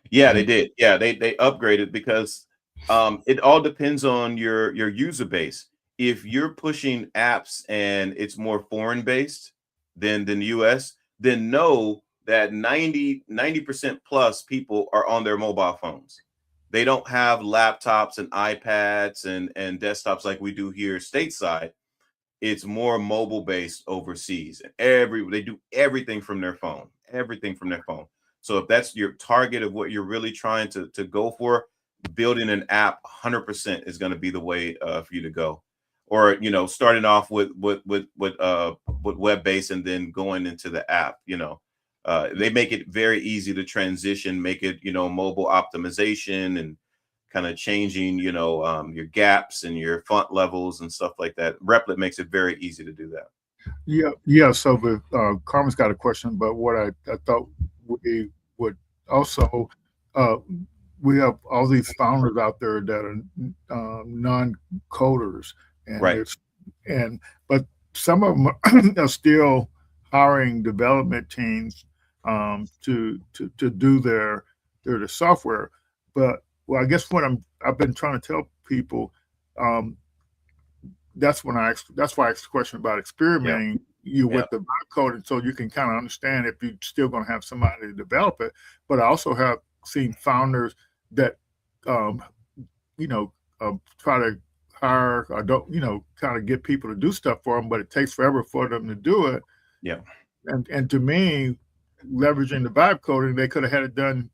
Yeah. They did. Yeah, they upgraded because It all depends on your user base. If you're pushing apps and it's more foreign based than the US, then know that 90% plus people are on their mobile phones. They don't have laptops and iPads and desktops like we do here stateside. It's more mobile based overseas. And they do everything from their phone, everything from their phone. So if that's your target of what you're really trying to go for, building an app 100% is going to be the way for you to go. Or starting off with web based and then going into the app. They make it very easy to transition, make it mobile optimization and kind of changing, your gaps and your font levels and stuff like that. Replit makes it very easy to do that. Yeah. So the Carmen's got a question, but what I thought we would also uh, we have all these founders out there that are non-coders, and Right. it's but some of them are still hiring development teams to do their software. But well, I guess I've been trying to tell people, um, that's why I asked the question about Yeah. experimenting you Yeah. with the vibe coding, so you can kind of understand if you're still going to have somebody to develop it. But I also have seen founders that, um, try to hire or don't, kind of get people to do stuff for them, but it takes forever for them to do it. Yeah. And to me, leveraging the vibe coding, they could have had it done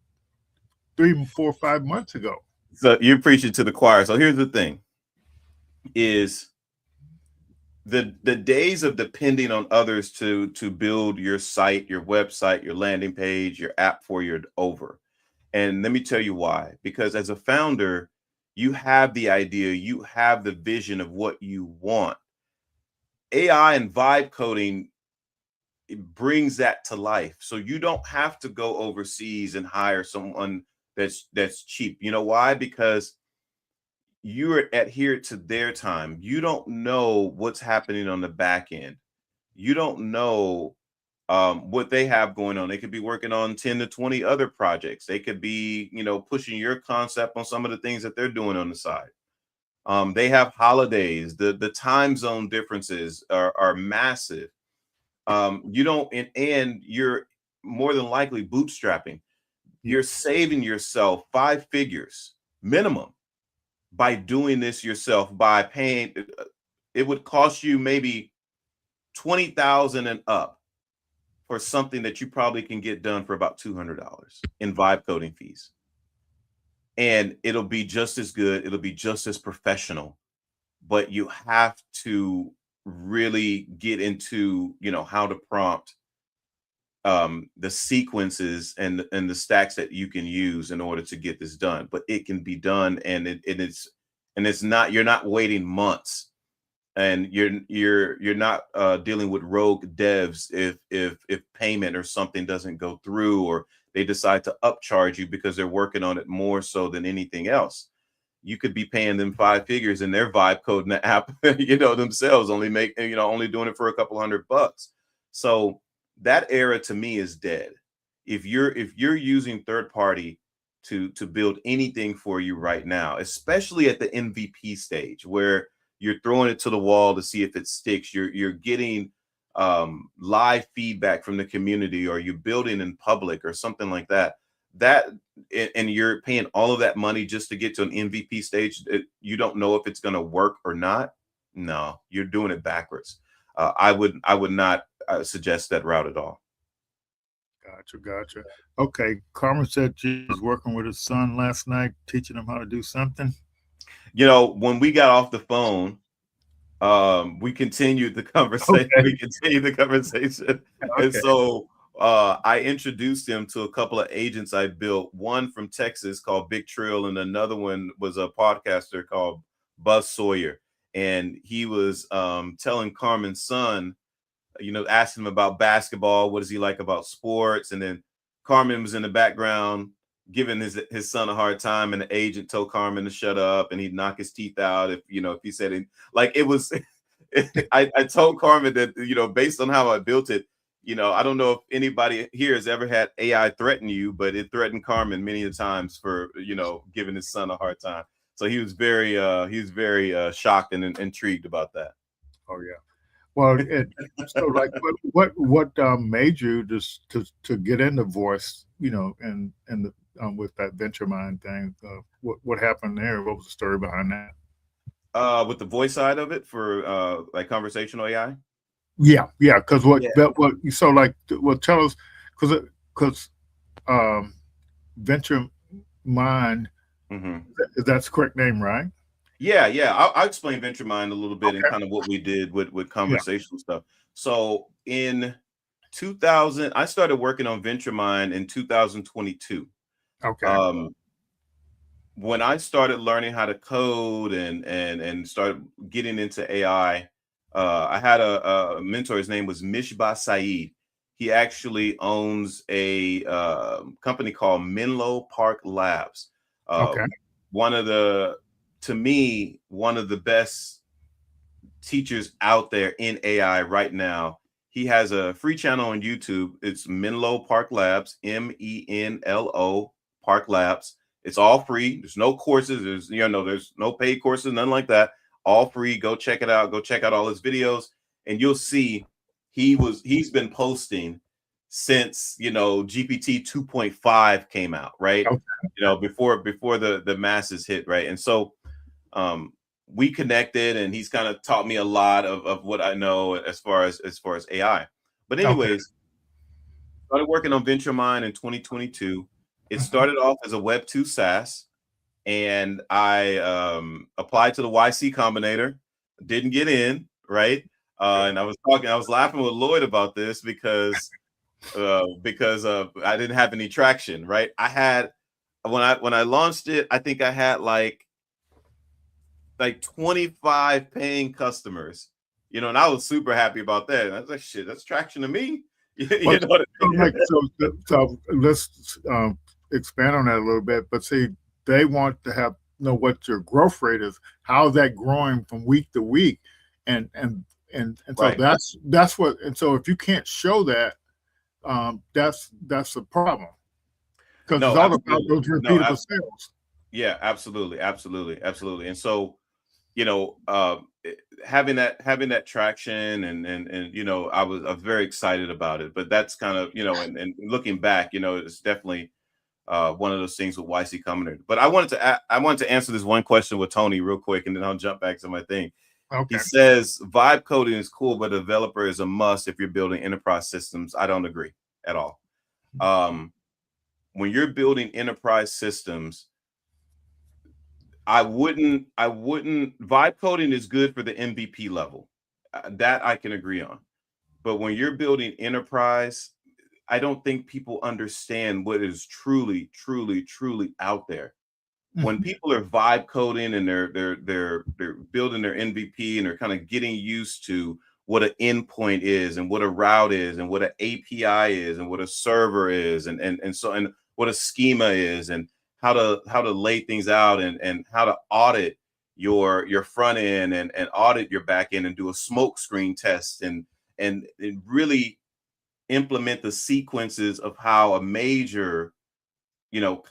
3, 4, 5 months ago. So you're preaching to the choir. So here's the thing is the days of depending on others to build your site, your website, your landing page, your app for you over. And let me tell you why. Because as a founder, you have the idea, you have the vision of what you want. AI and vibe coding, it brings that to life. So you don't have to go overseas and hire someone that's cheap. You know why? Because you're adhered to their time. You don't know what's happening on the back end. You don't know what they have going on. They could be working on 10 to 20 other projects. They could be, pushing your concept on some of the things that they're doing on the side. They have holidays. The time zone differences are massive. You don't, and you're more than likely bootstrapping. You're saving yourself 5 figures minimum by doing this yourself, by paying. It would cost you maybe 20,000 and up for something that you probably can get done for about $200 in vibe coding fees. And it'll be just as good, it'll be just as professional, but you have to really get into, how to prompt the sequences and the stacks that you can use in order to get this done. But it can be done, and it's not, you're not waiting months, and you're not dealing with rogue devs if payment or something doesn't go through, or they decide to upcharge you because they're working on it more so than anything else. You could be paying them 5 figures and they're vibe coding the app, themselves, only doing it for a couple $100. So that era to me is dead. If you're using third party to build anything for you right now, especially at the MVP stage where you're throwing it to the wall to see if it sticks, you're getting live feedback from the community, or you're building in public or something like that, and you're paying all of that money just to get to an MVP stage, you don't know if it's going to work or not. No, you're doing it backwards. I would not suggest that route at all. Gotcha. Okay, Carmen said she was working with his son last night, teaching him how to do something. When we got off the phone, we continued the conversation. Okay. We continued the conversation, Okay. and so I introduced him to a couple of agents I built. One from Texas called Big Trill, and another one was a podcaster called Buzz Sawyer. And he was telling Carmen's son, asking him about basketball. What does he like about sports? And then Carmen was in the background giving his son a hard time, and the agent told Carmen to shut up, and he'd knock his teeth out if he said it. Like, it was. I told Carmen that based on how I built it, I don't know if anybody here has ever had AI threaten you, but it threatened Carmen many a times for giving his son a hard time. So he was very shocked and intrigued about that. Oh yeah. Well, so like, what made you just to get into voice, and the with that venture mind thing? What happened there? What was the story behind that? With the voice side of it for like conversational AI. Yeah, yeah. Because Yeah. what so like, well, tell us, because um, venture mind, Hmm. that's the correct name, right? Yeah. I'll explain Venture Mind a little bit and Okay. kind of what we did with Yeah. conversational stuff. So in 2000, I started working on Venture Mind in 2022. Okay. Um, when I started learning how to code and started getting into AI, I had a mentor. His name was Mishba Saeed. He actually owns a company called Menlo Park Labs. Okay. One of the, to me, one of the best teachers out there in AI right now. He has a free channel on YouTube. It's Menlo Park Labs, Menlo Park Labs. It's all free. There's no courses. There's no paid courses, nothing like that. All free. Go check it out. Go check out all his videos, and you'll see he's been posting since GPT 2.5 came out, right? Okay. Before the masses hit, right? And so um we connected, and he's kind of taught me a lot of what I know as far as AI. But Okay. anyways, started working on Venture Mind in 2022. It Mhm. started off as a Web 2 SaaS, and I applied to the YC Combinator, didn't get in, right? And I was laughing with Lloyd about this because I didn't have any traction, right? I had when I launched it, I think I had like 25 paying customers, and I was super happy about that. And I was like, shit, that's traction to me. Well, You know what I so, mean? like, so let's expand on that a little bit. But see, they want to know what your growth rate is. How is that growing from week to week? And so Right. that's what. And so if you can't show that, that's a problem, because it's No, all about absolutely. those No, repeatable sales. yeah, absolutely. And so, you know, uh, having that traction and I was very excited about it. But that's kind of, and looking back, it's definitely one of those things with YC Combinator. But I wanted to answer this one question with Tony real quick, and then I'll jump back to my thing. He Okay. says vibe coding is cool, but a developer is a must if you're building enterprise systems. I don't agree at all. Um, when you're building enterprise systems, I wouldn't vibe coding is good for the MVP level. That I can agree on. But when you're building enterprise, I don't think people understand what is truly, truly, truly out there. When Mhm. people are vibe coding and they're building their MVP and they're kind of getting used to what an endpoint is and what a route is and what an API is and what a server is and what a schema is and how to lay things out and how to audit your front end and audit your back end and do a smoke screen test and really implement the sequences of how a major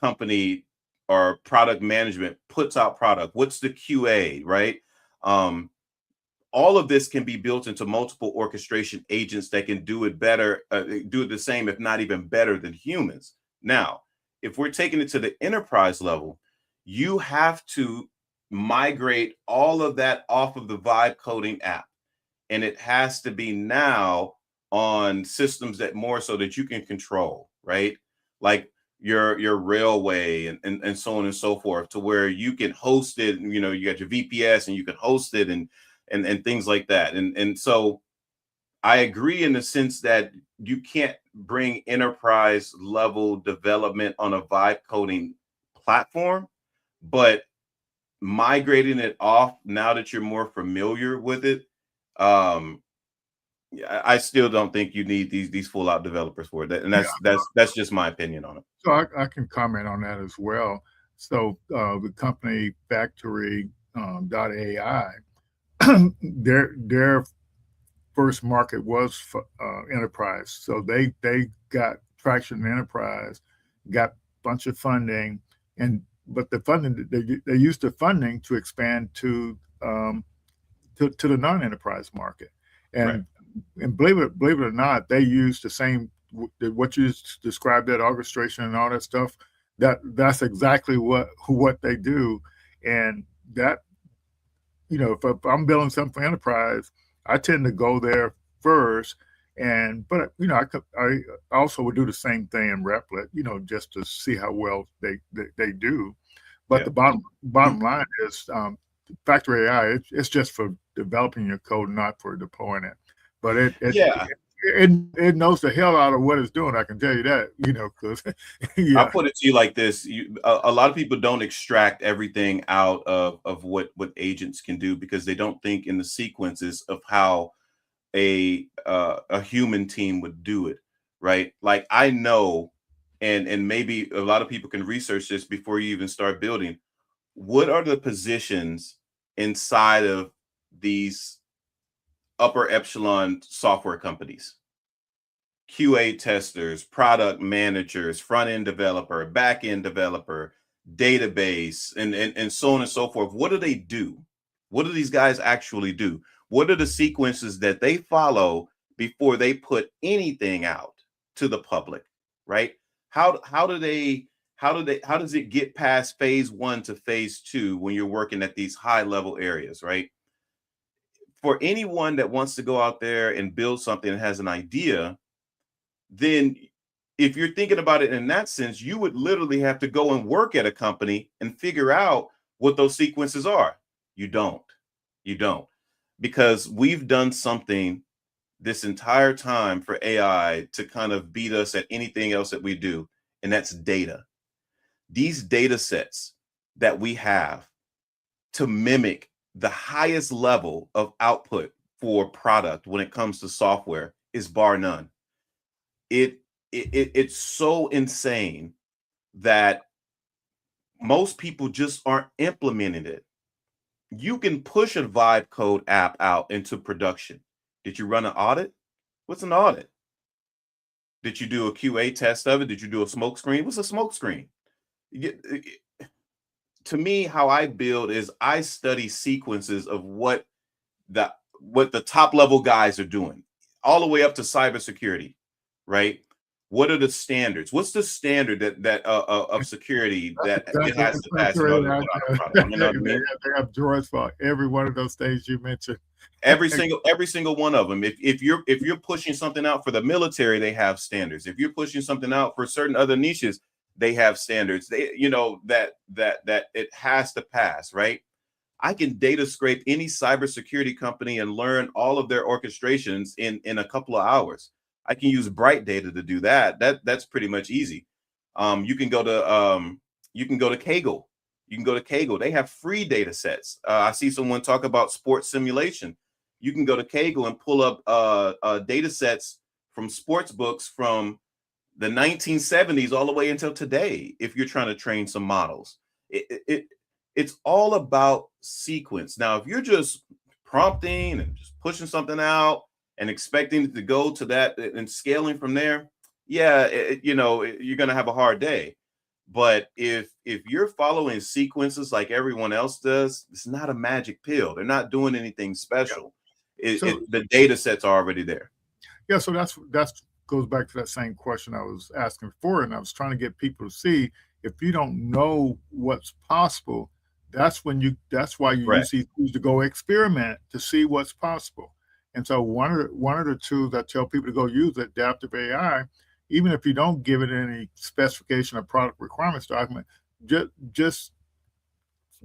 company or product management puts out product. What's the QA, right? um all of this can be built into multiple orchestration agents that can do it better, do it the same if not even better than humans. Now if we're taking it to the enterprise level, you have to migrate all of that off of the vibe coding app, and it has to be now on systems that more so that you can control, right? Like your railway and so on and so forth, to where you can host it. You got your VPS and you can host it and things like that. And so I agree in the sense that you can't bring enterprise level development on a vibe coding platform, but migrating it off now that you're more familiar with it, um yeah, I still don't think you need these full out developers for that, and Yeah. that's just my opinion on it. So I can comment on that as well. So the company Factory .ai, their first market was for, enterprise. So they got traction in enterprise, got a bunch of funding, and the funding, they used the funding to expand to the non-enterprise market, Right. and believe it or not, they use the same what you described, that orchestration and all that stuff. That's exactly what they do, and that, if I'm building something for enterprise, I tend to go there first. But I also would do the same thing in Replit, just to see how well they do. But Yeah. the bottom line is, factory AI. It's just for developing your code, not for deploying it. But Yeah. it knows the hell out of what it's doing. I can tell you that, because I'll yeah, put it to you like this. A lot of people don't extract everything out of what agents can do because they don't think in the sequences of how a human team would do it, right? Like I know, and maybe a lot of people can research this before you even start building. What are the positions inside of these upper echelon software companies? QA testers, product managers, front end developer, back end developer, database, and so on and so forth. What do they do? What do these guys actually do? What are the sequences that they follow before they put anything out to the public? Right? How does it get past phase 1 to phase 2 when you're working at these high level areas? Right? For anyone that wants to go out there and build something and has an idea, then if you're thinking about it in that sense, you would literally have to go and work at a company and figure out what those sequences are. You don't. You don't. Because we've done something this entire time for AI to kind of beat us at anything else that we do, and that's data. These data sets that we have to mimic the highest level of output for product when it comes to software is bar none. It's so insane that most people just aren't implementing it. You can push a vibe code app out into production. Did you run an audit? What's an audit? Did you do a QA test of it? Did you do a smoke screen? What's a smoke screen? To me, how I build is I study sequences of what the top level guys are doing, all the way up to cybersecurity, right? What are the standards? What's the standard that of security that it has to pass in order to put out a product? You know what I mean? They have drawers for every one of those things you mentioned. Every single one of them. If you're pushing something out for the military, they have standards. If you're pushing something out for certain other niches, they have standards. They, that it has to pass, right? I can data scrape any cybersecurity company and learn all of their orchestrations in a couple of hours. I can use Bright Data to do that. That's pretty much easy. You can go to Kaggle. You can go to Kaggle. They have free data sets. I see someone talk about sports simulation. You can go to Kaggle and pull up data sets from sports books from the 1970s all the way until today if you're trying to train some models. It's all about sequence. Now, if you're just prompting and just pushing something out and expecting it to go to that and scaling from there, yeah, you're going to have a hard day. But if you're following sequences like everyone else does, it's not a magic pill. They're not doing anything special. The data sets are already there. Yeah, so that's goes back to that same question I was asking before, and I was trying to get people to see, if you don't know what's possible, that's why you Right. use these to go experiment to see what's possible. And so one of the tools I tell people to go use, adaptive AI, even if you don't give it any specification or product requirements document, just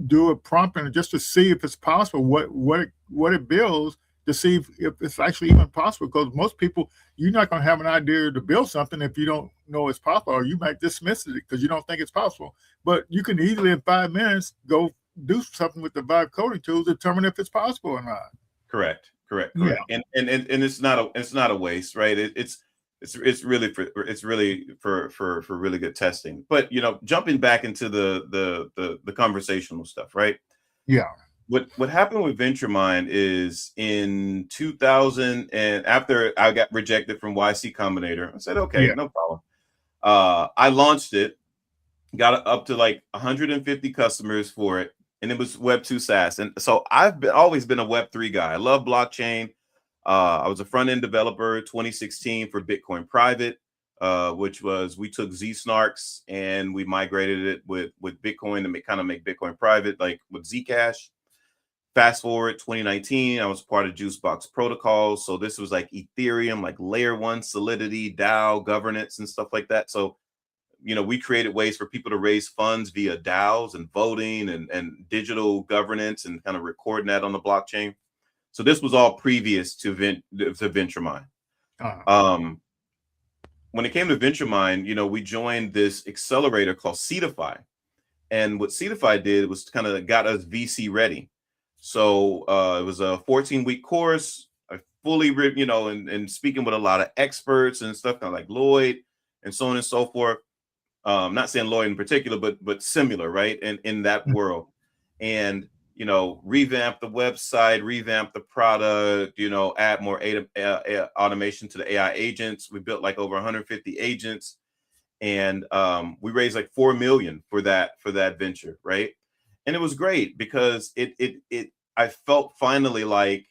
do a prompting just to see if it's possible, what it builds, to see if it's actually even possible. Because most people, you're not going to have an idea to build something if you don't know it's possible, or you might dismiss it because you don't think it's possible. But you can easily in 5 minutes go do something with the vibe coding tools, determine if it's possible or not. Correct. Yeah. And it's not a waste, right? It's really for really good testing. But jumping back into the conversational stuff, right? Yeah. What happened with VentureMind is in 2000, and after I got rejected from YC Combinator, I said, okay, Yeah. no problem. I launched it, got up to like 150 customers for it, and it was Web 2 SaaS. And so always been a Web 3 guy. I love blockchain. I was a front end developer 2016 for Bitcoin Private, which was we took Zsnarks and we migrated it with Bitcoin to make Bitcoin private, like with Zcash. Fast forward 2019, I was part of Juicebox Protocols. So this was like Ethereum, like layer 1 Solidity, DAO governance and stuff like that. So we created ways for people to raise funds via DAOs and voting and digital governance and kind of recording that on the blockchain. So this was all previous to VentureMind. When it came to VentureMind, we joined this accelerator called Seedify. And what Seedify did was kind of got us VC ready. So it was a 14-week course, I fully, and speaking with a lot of experts and stuff, kind of like Lloyd and so on and so forth. Not saying Lloyd in particular, but similar, right? And in that world, and revamp the website, revamp the product, add more automation to the AI agents. We built like over 150 agents, and we raised like 4 million for that venture, right? And it was great because I felt finally like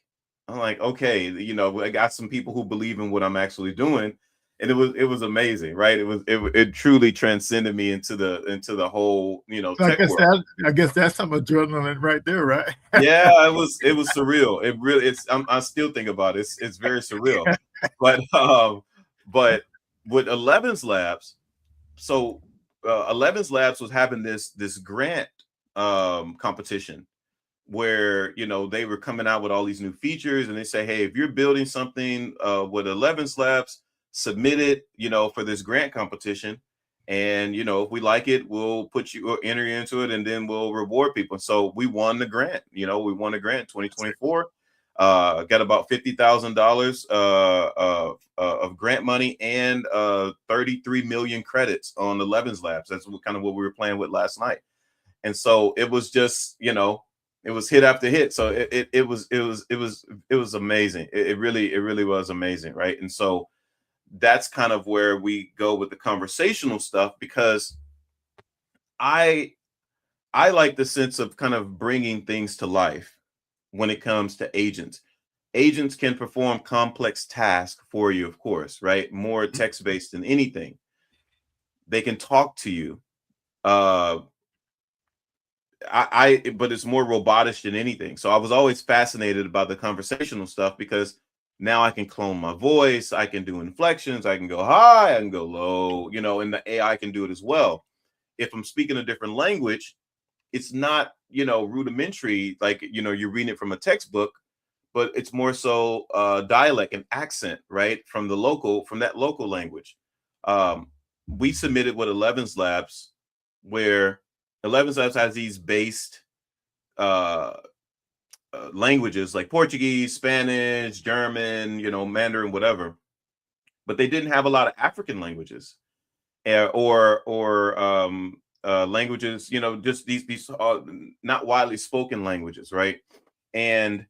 I'm like, okay, I got some people who believe in what I'm actually doing. And it was amazing, right? It truly transcended me into the whole, So tech world. I guess that's some adrenaline right there, right? Yeah, it was surreal. It really I still think about it. It's very surreal. But with 11's Labs, so 11's Labs was having this grant competition where they were coming out with all these new features, and they say, hey, if you're building something with 11's Labs, submit it, for this grant competition. And, if we like it, we'll enter you into it, and then we'll reward people. So we won the grant, we won the grant 2024, got about $50,000 of grant money and 33 million credits on 11's Labs. That's kind of what we were playing with last night. And so it was just, it was hit after hit. So it was amazing. It really was amazing. Right. And so that's kind of where we go with the conversational stuff, because I like the sense of kind of bringing things to life when it comes to agents. Agents can perform complex tasks for you, of course, right? More text-based than anything. They can talk to you. But it's more robotish than anything. So I was always fascinated about the conversational stuff, because now I can clone my voice, I can do inflections, I can go high, I can go low, and the AI can do it as well. If I'm speaking a different language, it's not, rudimentary, like, you're reading it from a textbook, but it's more so dialect and accent, right? From that local language. We submitted with 11's Labs, where 11's Labs has these based languages like Portuguese, Spanish, German, Mandarin, whatever, but they didn't have a lot of African languages or languages, just these not widely spoken languages, right? And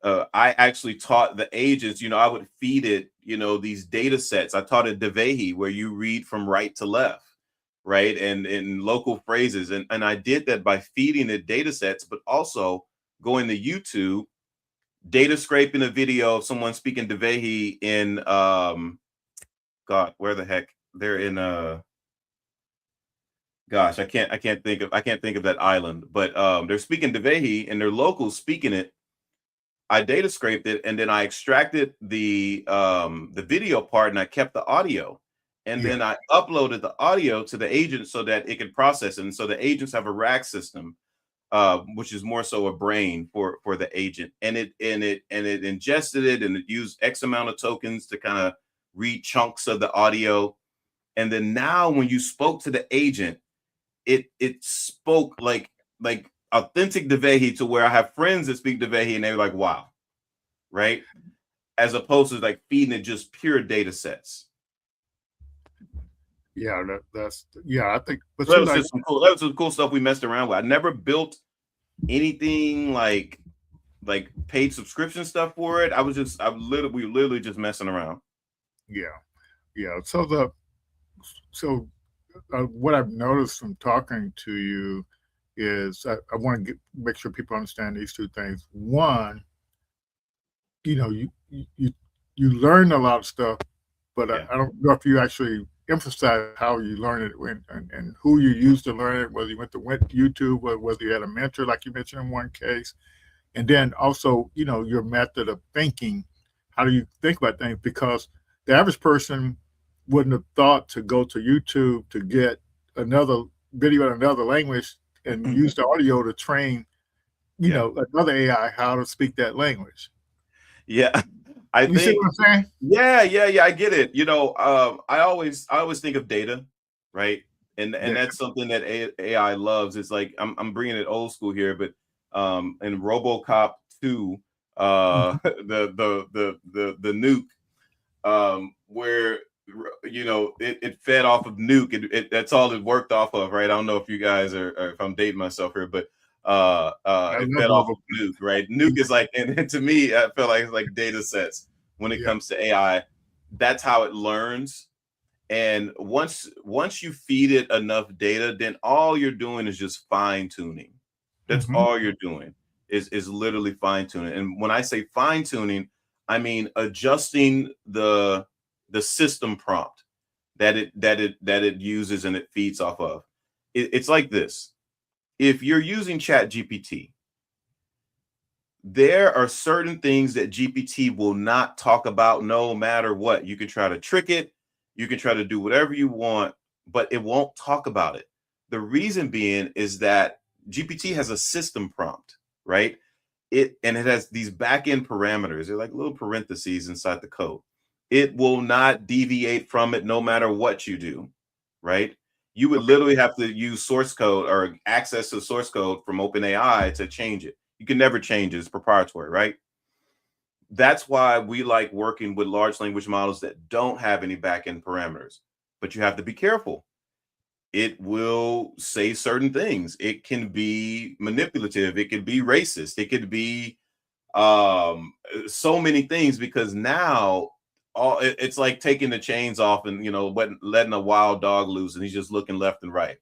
I actually taught the agents, I would feed it, these data sets. I taught it Devehi, where you read from right to left, right? And in local phrases. And I did that by feeding it data sets, but also going to YouTube, data scraping a video of someone speaking Devehi in God, where the heck? They're in gosh, I can't think of that island, but they're speaking Devehi and they're locals speaking it. I data scraped it, and then I extracted the video part, and I kept the audio. And then I uploaded the audio to the agent so that it could process it. And so the agents have a rack system, which is more so a brain for the agent, and it ingested it, and it used X amount of tokens to kind of read chunks of the audio. And then now when you spoke to the agent, it spoke like authentic Devehi, to where I have friends that speak Devehi and they're like, wow, right? As opposed to like feeding it just pure data sets. Yeah, I think, but so that was some cool stuff we messed around with. I never built anything like paid subscription stuff for it. We literally just messing around. Yeah. So what I've noticed from talking to you is I want to make sure people understand these two things. One, you learn a lot of stuff, but Yeah. I don't know if you actually emphasize how you learn it and who you use to learn it, whether you went to YouTube or whether you had a mentor, like you mentioned in one case. And then also, your method of thinking. How do you think about things? Because the average person wouldn't have thought to go to YouTube to get another video in another language and use the audio to train, Yeah. another AI how to speak that language. Yeah. I You see think, what I'm saying? yeah, I get it. I always think of data, right? And Yeah. that's something that AI loves. It's like I'm bringing it old school here, but in RoboCop 2, the nuke, where it fed off of nuke. That's all it worked off of, right? I don't know if you guys or if I'm dating myself here, but I it love fed off Robo. of nuke, right? Nuke is like, and to me, I feel like it's like data sets when it Yeah. comes to AI. That's how it learns. And once you feed it enough data, then all you're doing is just fine tuning. That's Mhm. all you're doing is literally fine tuning. And when I say fine tuning, I mean adjusting the system prompt that it uses and it feeds off of. It's like this. If you're using Chat GPT, there are certain things that GPT will not talk about no matter what. You can try to trick it, you can try to do whatever you want, but it won't talk about it. The reason being is that GPT has a system prompt, right? It has these back-end parameters. They're like little parentheses inside the code. It will not deviate from it no matter what you do, right? You would literally have to use source code or access to source code from OpenAI to change it. You can never change it. It's proprietary, right? That's why we like working with large language models that don't have any back-end parameters. But you have to be careful. It will say certain things. It can be manipulative. It could be racist. It could be so many things, because now it's like taking the chains off and letting a wild dog loose and he's just looking left and right.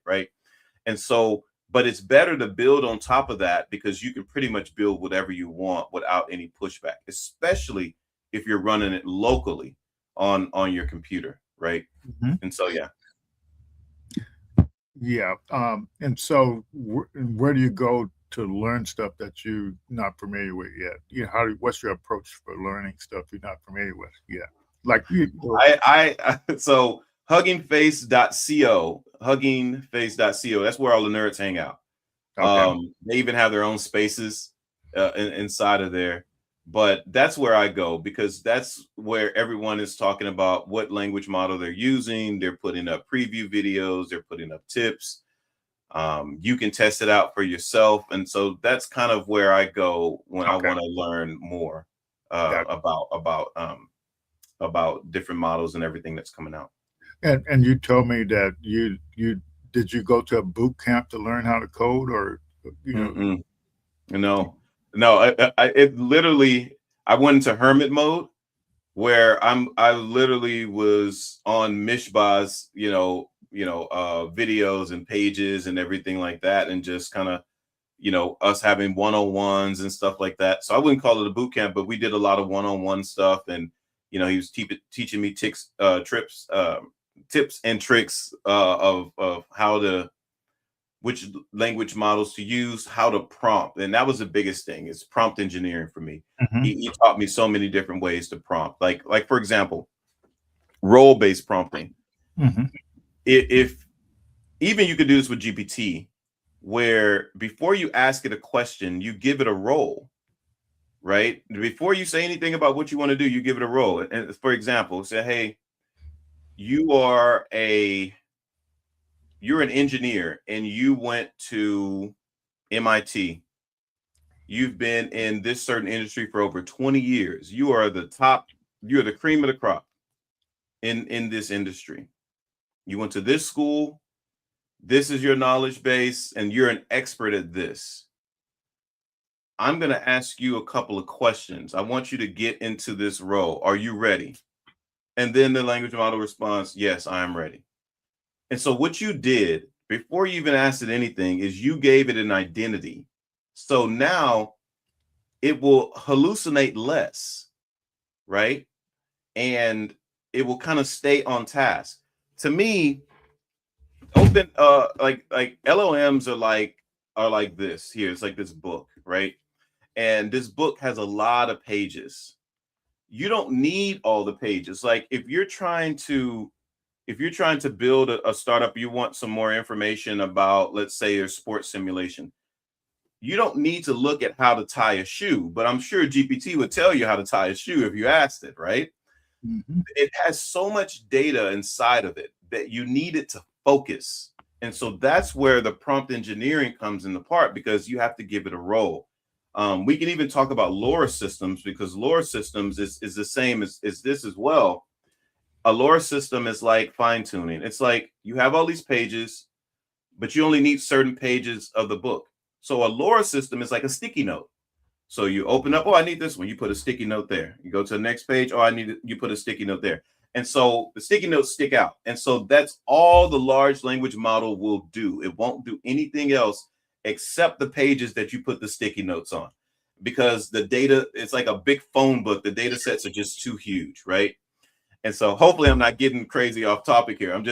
And so, but it's better to build on top of that, because you can pretty much build whatever you want without any pushback, especially if you're running it locally on your computer, right? Mhm. And so yeah. Yeah. And so where do you go to learn stuff that you're not familiar with yet? What's your approach for learning stuff you're not familiar with yet? Like So huggingface.co, that's where all the nerds hang out. Okay. They even have their own spaces inside of there, but that's where I go, because that's where everyone is talking about what language model they're using. They're putting up preview videos, they're putting up tips. You can test it out for yourself, and so that's kind of where I go when I Okay. want to learn more Got about different models and everything that's coming out. And you told me that did you go to a boot camp to learn how to code, or Mm-mm. No, it literally, I went into hermit mode where I literally was on Mishba's, videos and pages and everything like that, and just kind of, us having one-on-ones and stuff like that. So I wouldn't call it a boot camp, but we did a lot of one-on-one stuff, and he was teaching me tips and tricks of which language models to use, how to prompt. And that was the biggest thing, is prompt engineering for me. Mhm. He taught me so many different ways to prompt. Like for example, role-based prompting. Mhm. If even you could do this with GPT, where before you ask it a question, you give it a role, right? Before you say anything about what you want to do, you give it a role. And for example, say, hey, you're an engineer and you went to MIT. You've been in this certain industry for over 20 years. You are the top, you're the cream of the crop in this industry. You went to this school, this is your knowledge base, and you're an expert at this. I'm going to ask you a couple of questions. I want you to get into this role. Are you ready? And then the language model responds, yes, I am ready. And so what you did before you even asked it anything is you gave it an identity. So now it will hallucinate less, right? And it will kind of stay on task. To me, open like LLMs are like this here. It's like this book, right? And this book has a lot of pages. You don't need all the pages. Like if you're trying to build a startup, you want some more information about, let's say, your sports simulation. You don't need to look at how to tie a shoe, but I'm sure GPT would tell you how to tie a shoe if you asked it, right? Mhm. It has so much data inside of it that you need it to focus. And so that's where the prompt engineering comes into part, because you have to give it a role. We can even talk about LoRa systems, because LoRa systems is the same as this as well. A LoRa system is like fine tuning. It's like you have all these pages, but you only need certain pages of the book. So a LoRa system is like a sticky note. So you open up, oh, I need this one. You put a sticky note there. You go to the next page, oh, I need it. You put a sticky note there. And so the sticky notes stick out. And so that's all the large language model will do. It won't do anything else except the pages that you put the sticky notes on, because the data, it's like a big phone book. The data sets are just too huge, right? And so hopefully I'm not getting crazy off topic here. I'm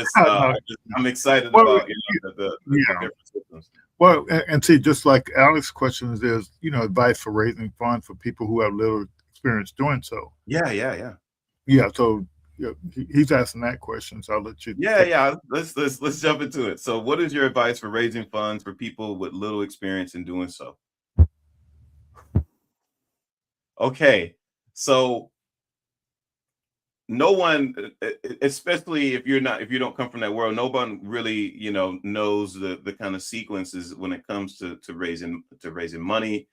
excited Well, about the yeah. different systems. Well, and see, just like Alex's questions is, advice for raising funds for people who have little experience doing so. Yeah. Yeah, so he's asking that question, so I'll let you. Yeah. Let's jump into it. So what is your advice for raising funds for people with little experience in doing so? Okay. So no one, especially if you don't come from that world, no one really, knows the kind of sequences when it comes to raising money,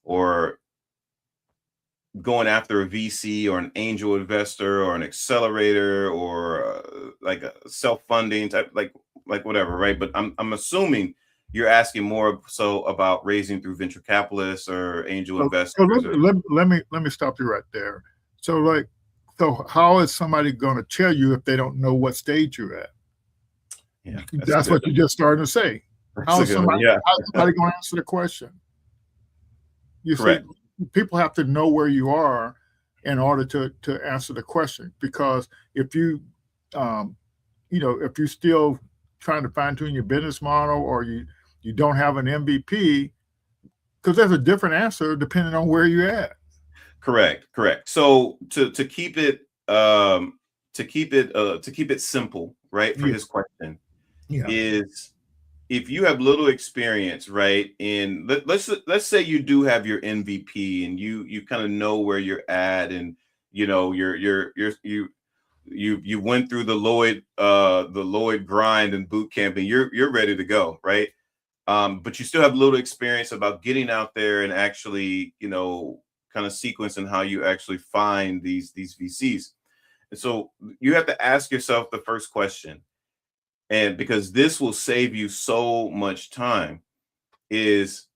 or going after a VC or an angel investor or an accelerator, or like a self-funding type, like whatever, right? But I'm assuming you're asking more so about raising through venture capitalists or angel So investors. let me stop you right there. So how is somebody going to tell you if they don't know what stage you're at? Yeah, That's what you just started to say. How's somebody going to answer the question? You Correct. see, people have to know where you are in order to answer the question. Because if you, if you're still trying to fine tune your business model, or you don't have an MVP, because there's a different answer depending on where you're at. Correct. So to keep it simple, right, for his question, is if you have little experience, right, in let's say you do have your MVP and you kind of know where you're at, and you went through the Lloyd grind and boot camp, and you're ready to go, right? But you still have little experience about getting out there and actually, kind of sequencing how you actually find these VCs. And so you have to ask yourself the first question, and because this will save you so much time, is,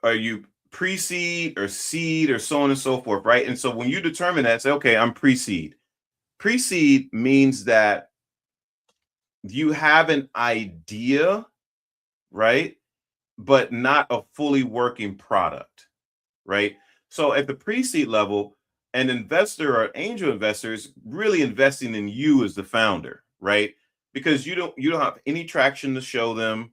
are you pre-seed or seed or so on and so forth, right? And so when you determine that, say, okay, I'm pre-seed. Pre-seed means that you have an idea, right, but not a fully working product, right? So at the pre-seed level, an investor or angel investor is really investing in you as the founder, right? Because you don't have any traction to show them.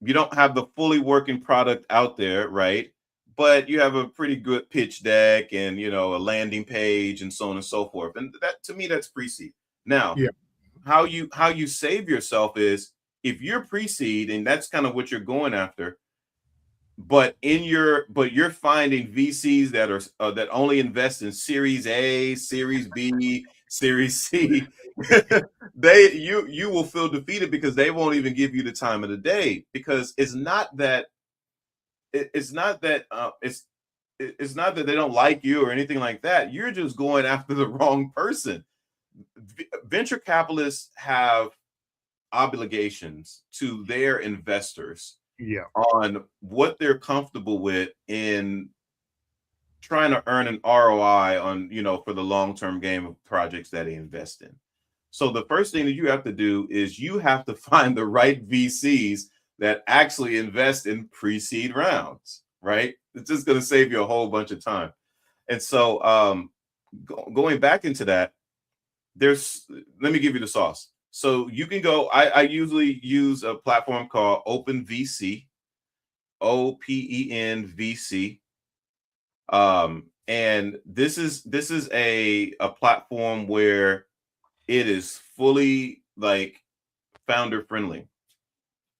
You don't have the fully working product out there, right? But you have a pretty good pitch deck and a landing page and so on and so forth. And that, to me, that's pre-seed. Now, how you save yourself is, if you're pre-seed and that's kind of what you're going after, but you're finding VCs that are that only invest in Series A, Series B, Series C, you will feel defeated, because they won't even give you the time of the day, because it's not that it's not that they don't like you or anything like that. You're just going after the wrong person. Venture capitalists have obligations to their investors on what they're comfortable with in trying to earn an ROI on, for the long-term game of projects that they invest in. So the first thing that you have to do is you have to find the right VCs that actually invest in pre-seed rounds, right? It's just going to save you a whole bunch of time. And so going back into that, let me give you the sauce. So you can go, I usually use a platform called OpenVC, OpenVC. And this is a platform where it is fully like founder friendly.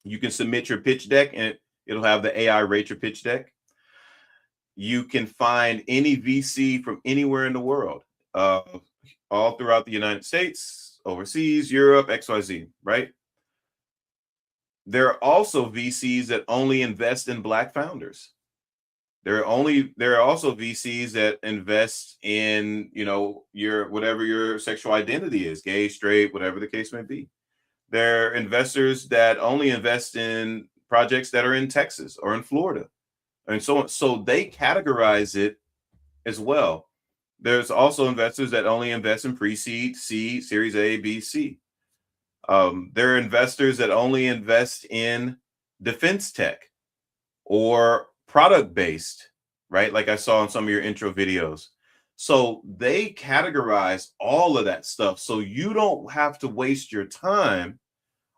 You can submit your pitch deck and it'll have the AI rate your pitch deck. You can find any VC from anywhere in the world, all throughout the United States, overseas, Europe, XYZ, right? There are also VCs that only invest in Black founders. There are also VCs that invest in, your whatever your sexual identity is, gay, straight, whatever the case may be. There are investors that only invest in projects that are in Texas or in Florida, and so on. So they categorize it as well. There's also investors that only invest in pre-seed, seed, Series A, B, C. There are investors that only invest in defense tech or product-based, right? Like I saw in some of your intro videos. So they categorize all of that stuff. So you don't have to waste your time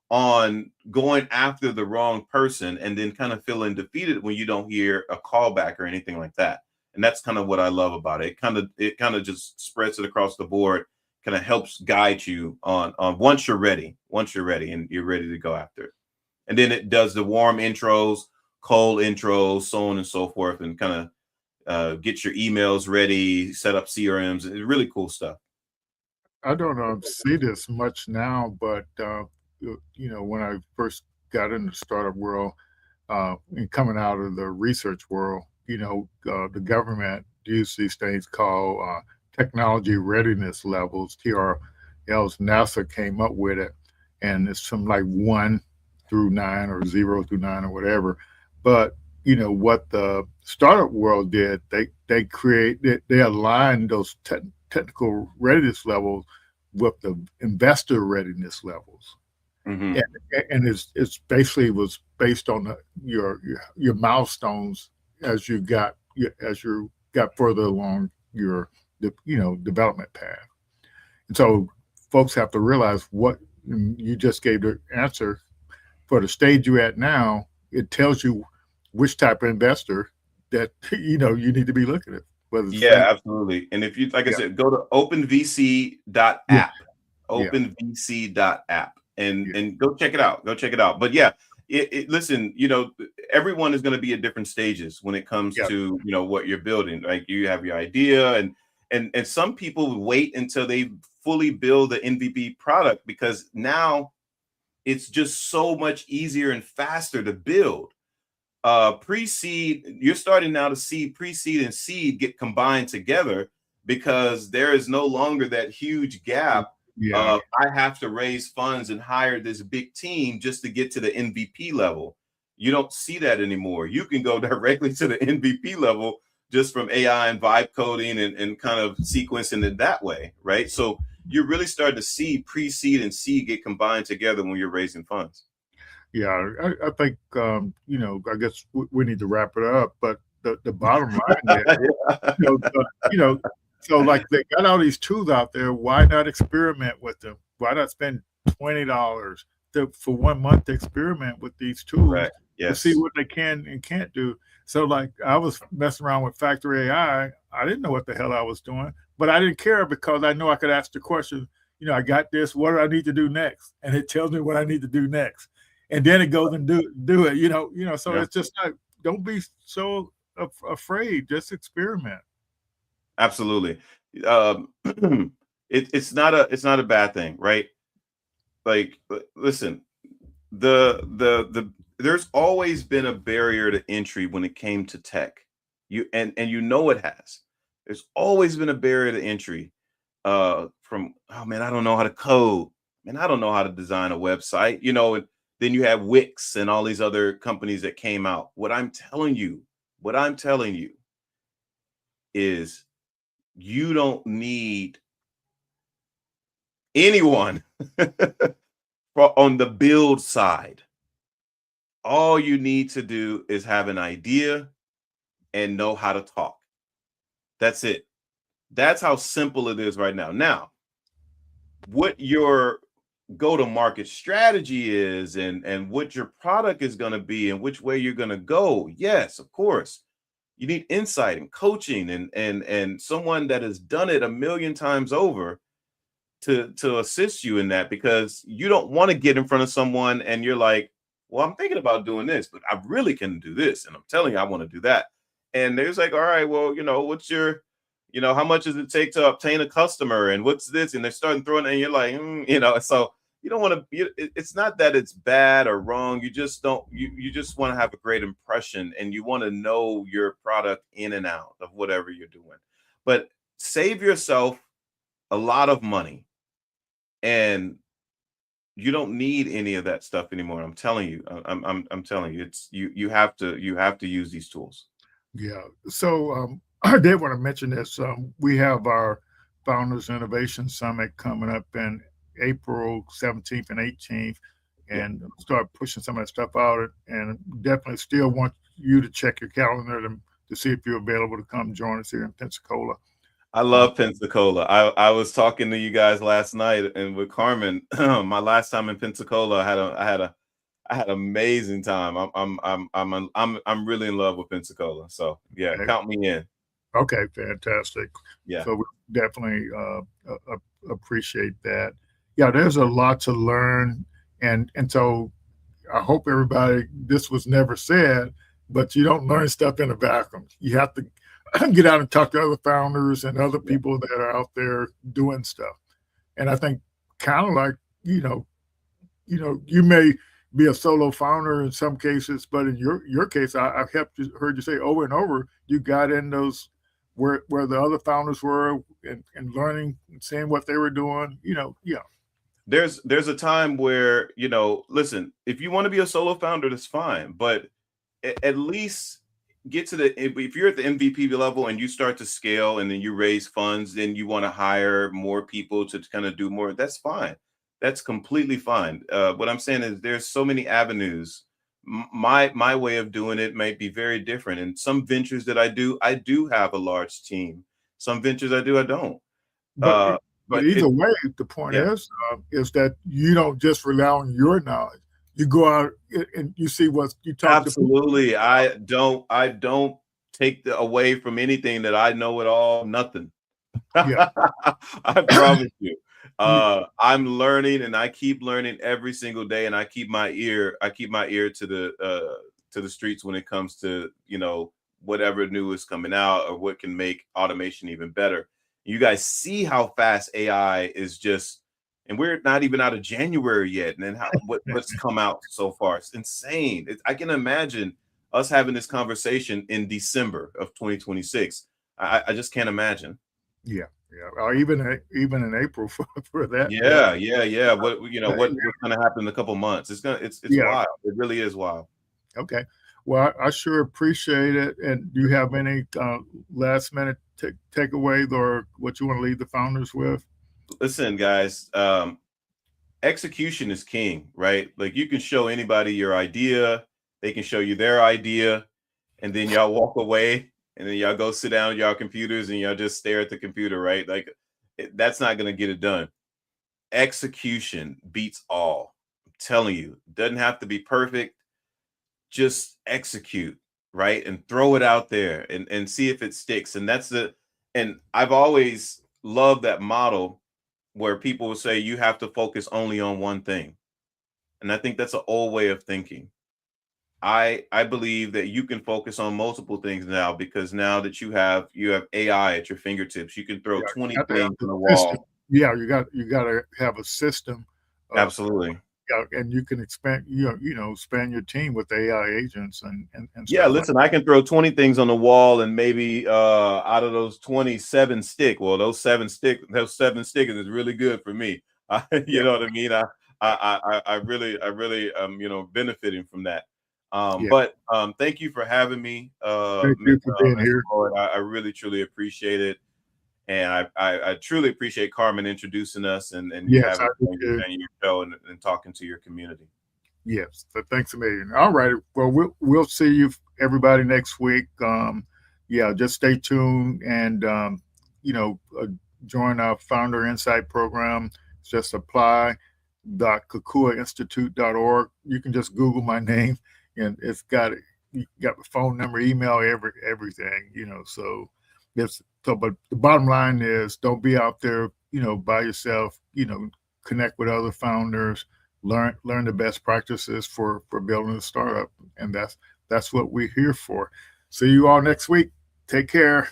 on going after the wrong person and then kind of feeling defeated when you don't hear a callback or anything like that. And that's kind of what I love about it. It kind of just spreads it across the board, kind of helps guide you on once you're ready and you're ready to go after it. And then it does the warm intros, cold intros, so on and so forth, and kind of get your emails ready, set up CRMs. It's really cool stuff. I don't see this much now, but when I first got in the startup world and coming out of the research world, the government used these things called technology readiness levels, TRLs. NASA came up with it, and it's from like 1 through 9 or 0 through 9 or whatever. But what the startup world did, they aligned those technical readiness levels with the investor readiness levels. Mm-hmm. And it's basically was based on your milestones as you got further along your development path. And so folks have to realize what you just gave the answer for the stage you're at now. It tells you which type of investor that you need to be looking at. Absolutely. And if you, like I said, go to openvc.app, openvc.app, and go check it out. But listen, everyone is going to be at different stages when it comes to, what you're building. Like you have your idea and some people wait until they fully build the MVP product because now it's just so much easier and faster to build. Pre-seed, you're starting now to see pre-seed and seed get combined together because there is no longer that huge gap of I have to raise funds and hire this big team just to get to the MVP level. You don't see that anymore. You can go directly to the MVP level just from AI and vibe coding and kind of sequencing it that way, right? So you're really starting to see pre-seed and seed get combined together when you're raising funds. Yeah, I think, I guess we need to wrap it up, but the bottom line is, so like they got all these tools out there, why not experiment with them? Why not spend $20 for 1 month to experiment with these tools to see what they can and can't do? So like I was messing around with Factory AI. I didn't know what the hell I was doing, but I didn't care because I know I could ask the question, I got this, what do I need to do next? And it tells me what I need to do next. And then it goes and do it, so it's just not, don't be so afraid, just experiment. Absolutely. It's not a bad thing, right? Like, listen, there's always been a barrier to entry when it came to tech. It has. There's always been a barrier to entry from, oh man, I don't know how to code. Man, I don't know how to design a website, and then you have Wix and all these other companies that came out. What I'm telling you is you don't need anyone On the build side, all you need to do is have an idea and know how to talk. That's it. That's how simple it is right now. Now, what your go to market strategy is and what your product is going to be and which way you're going to go. Yes, of course. You need insight and coaching and someone that has done it a million times over to assist you in that, because you don't want to get in front of someone and you're like, well, I'm thinking about doing this, but I really can do this. And I'm telling you, I want to do that. And there's like, all right, well, what's your, how much does it take to obtain a customer? And what's this? And they're starting throwing it, and you're like, so you don't want to, it's not that it's bad or wrong. You just don't, you just want to have a great impression and you want to know your product in and out of whatever you're doing. But save yourself a lot of money, and you don't need any of that stuff anymore. I'm telling you, I'm telling you, it's you have to use these tools. Yeah. So I did want to mention this. We have our Founders Innovation Summit coming up in April 17th and 18th, and start pushing some of that stuff out. And definitely still want you to check your calendar to see if you're available to come join us here in Pensacola. I love Pensacola. I was talking to you guys last night and with Carmen. My last time in Pensacola, I had an amazing time. I'm really in love with Pensacola. So yeah, Okay. count me in. Okay, fantastic. Yeah. So we definitely appreciate that. Yeah, there's a lot to learn, and so I hope everybody, this was never said, but you don't learn stuff in a vacuum. You have to get out and talk to other founders and other people that are out there doing stuff. And I think kind of like, you may be a solo founder in some cases, but in your case, I've heard you say over and over, you got in those where the other founders were and learning and seeing what they were doing, yeah. There's a time where, listen, if you want to be a solo founder, that's fine, but at least get to if you're at the MVP level and you start to scale and then you raise funds, then you want to hire more people to kind of do more. That's fine. That's completely fine. What I'm saying is there's so many avenues. My way of doing it might be very different. And some ventures that I do have a large team. Some ventures I don't. But either way, the point is that you don't just rely on your knowledge. You go out and you see what you talk Absolutely. to. I don't take away from anything that I know at all. Nothing. Yeah. I promise you. I'm learning, and I keep learning every single day, and I keep my ear to the streets when it comes to whatever new is coming out or what can make automation even better. You guys see how fast AI is just, and we're not even out of January yet, and then what's come out so far. It's insane. I can imagine us having this conversation in December of 2026. I just can't imagine. Yeah. Or even in April for that. Yeah. What's going to happen in a couple months? It's wild. It really is wild. Okay. Well, I sure appreciate it. And do you have any last minute takeaways or what you want to leave the founders with? Listen, guys, execution is king, right? Like, you can show anybody your idea, they can show you their idea, and then y'all walk away, and then y'all go sit down at y'all computers and y'all just stare at the computer, right? Like, that's not going to get it done. Execution beats all. I'm telling you, it doesn't have to be perfect. Just execute, right? And throw it out there and see if it sticks. And and I've always loved that model where people will say you have to focus only on one thing. And I think that's an old way of thinking. I believe that you can focus on multiple things now, because now that you have AI at your fingertips, you can throw 20 things on the wall. Yeah, you got to have a system. Absolutely. Yeah, and you can expand your team with AI agents and yeah. Listen, I can throw 20 things on the wall, and maybe out of those 27 stick. Well, those seven stickers is really good for me. You know what I mean? I really benefiting from that. But thank you for having me. Thank you for being here. I really truly appreciate it. And I truly appreciate Carmen introducing us and you Yes, having I do too. and your show and talking to your community. Yes, so thanks a million. All right, well, we'll see you everybody next week. Yeah, just stay tuned and join our Founder Insight program. Just apply.kakuainstitute.org. You can just Google my name, and it's got you got the phone number, email, everything. So yes. So, but the bottom line is, don't be out there, by yourself. Connect with other founders, learn the best practices for building a startup, and that's what we're here for. See you all next week. Take care.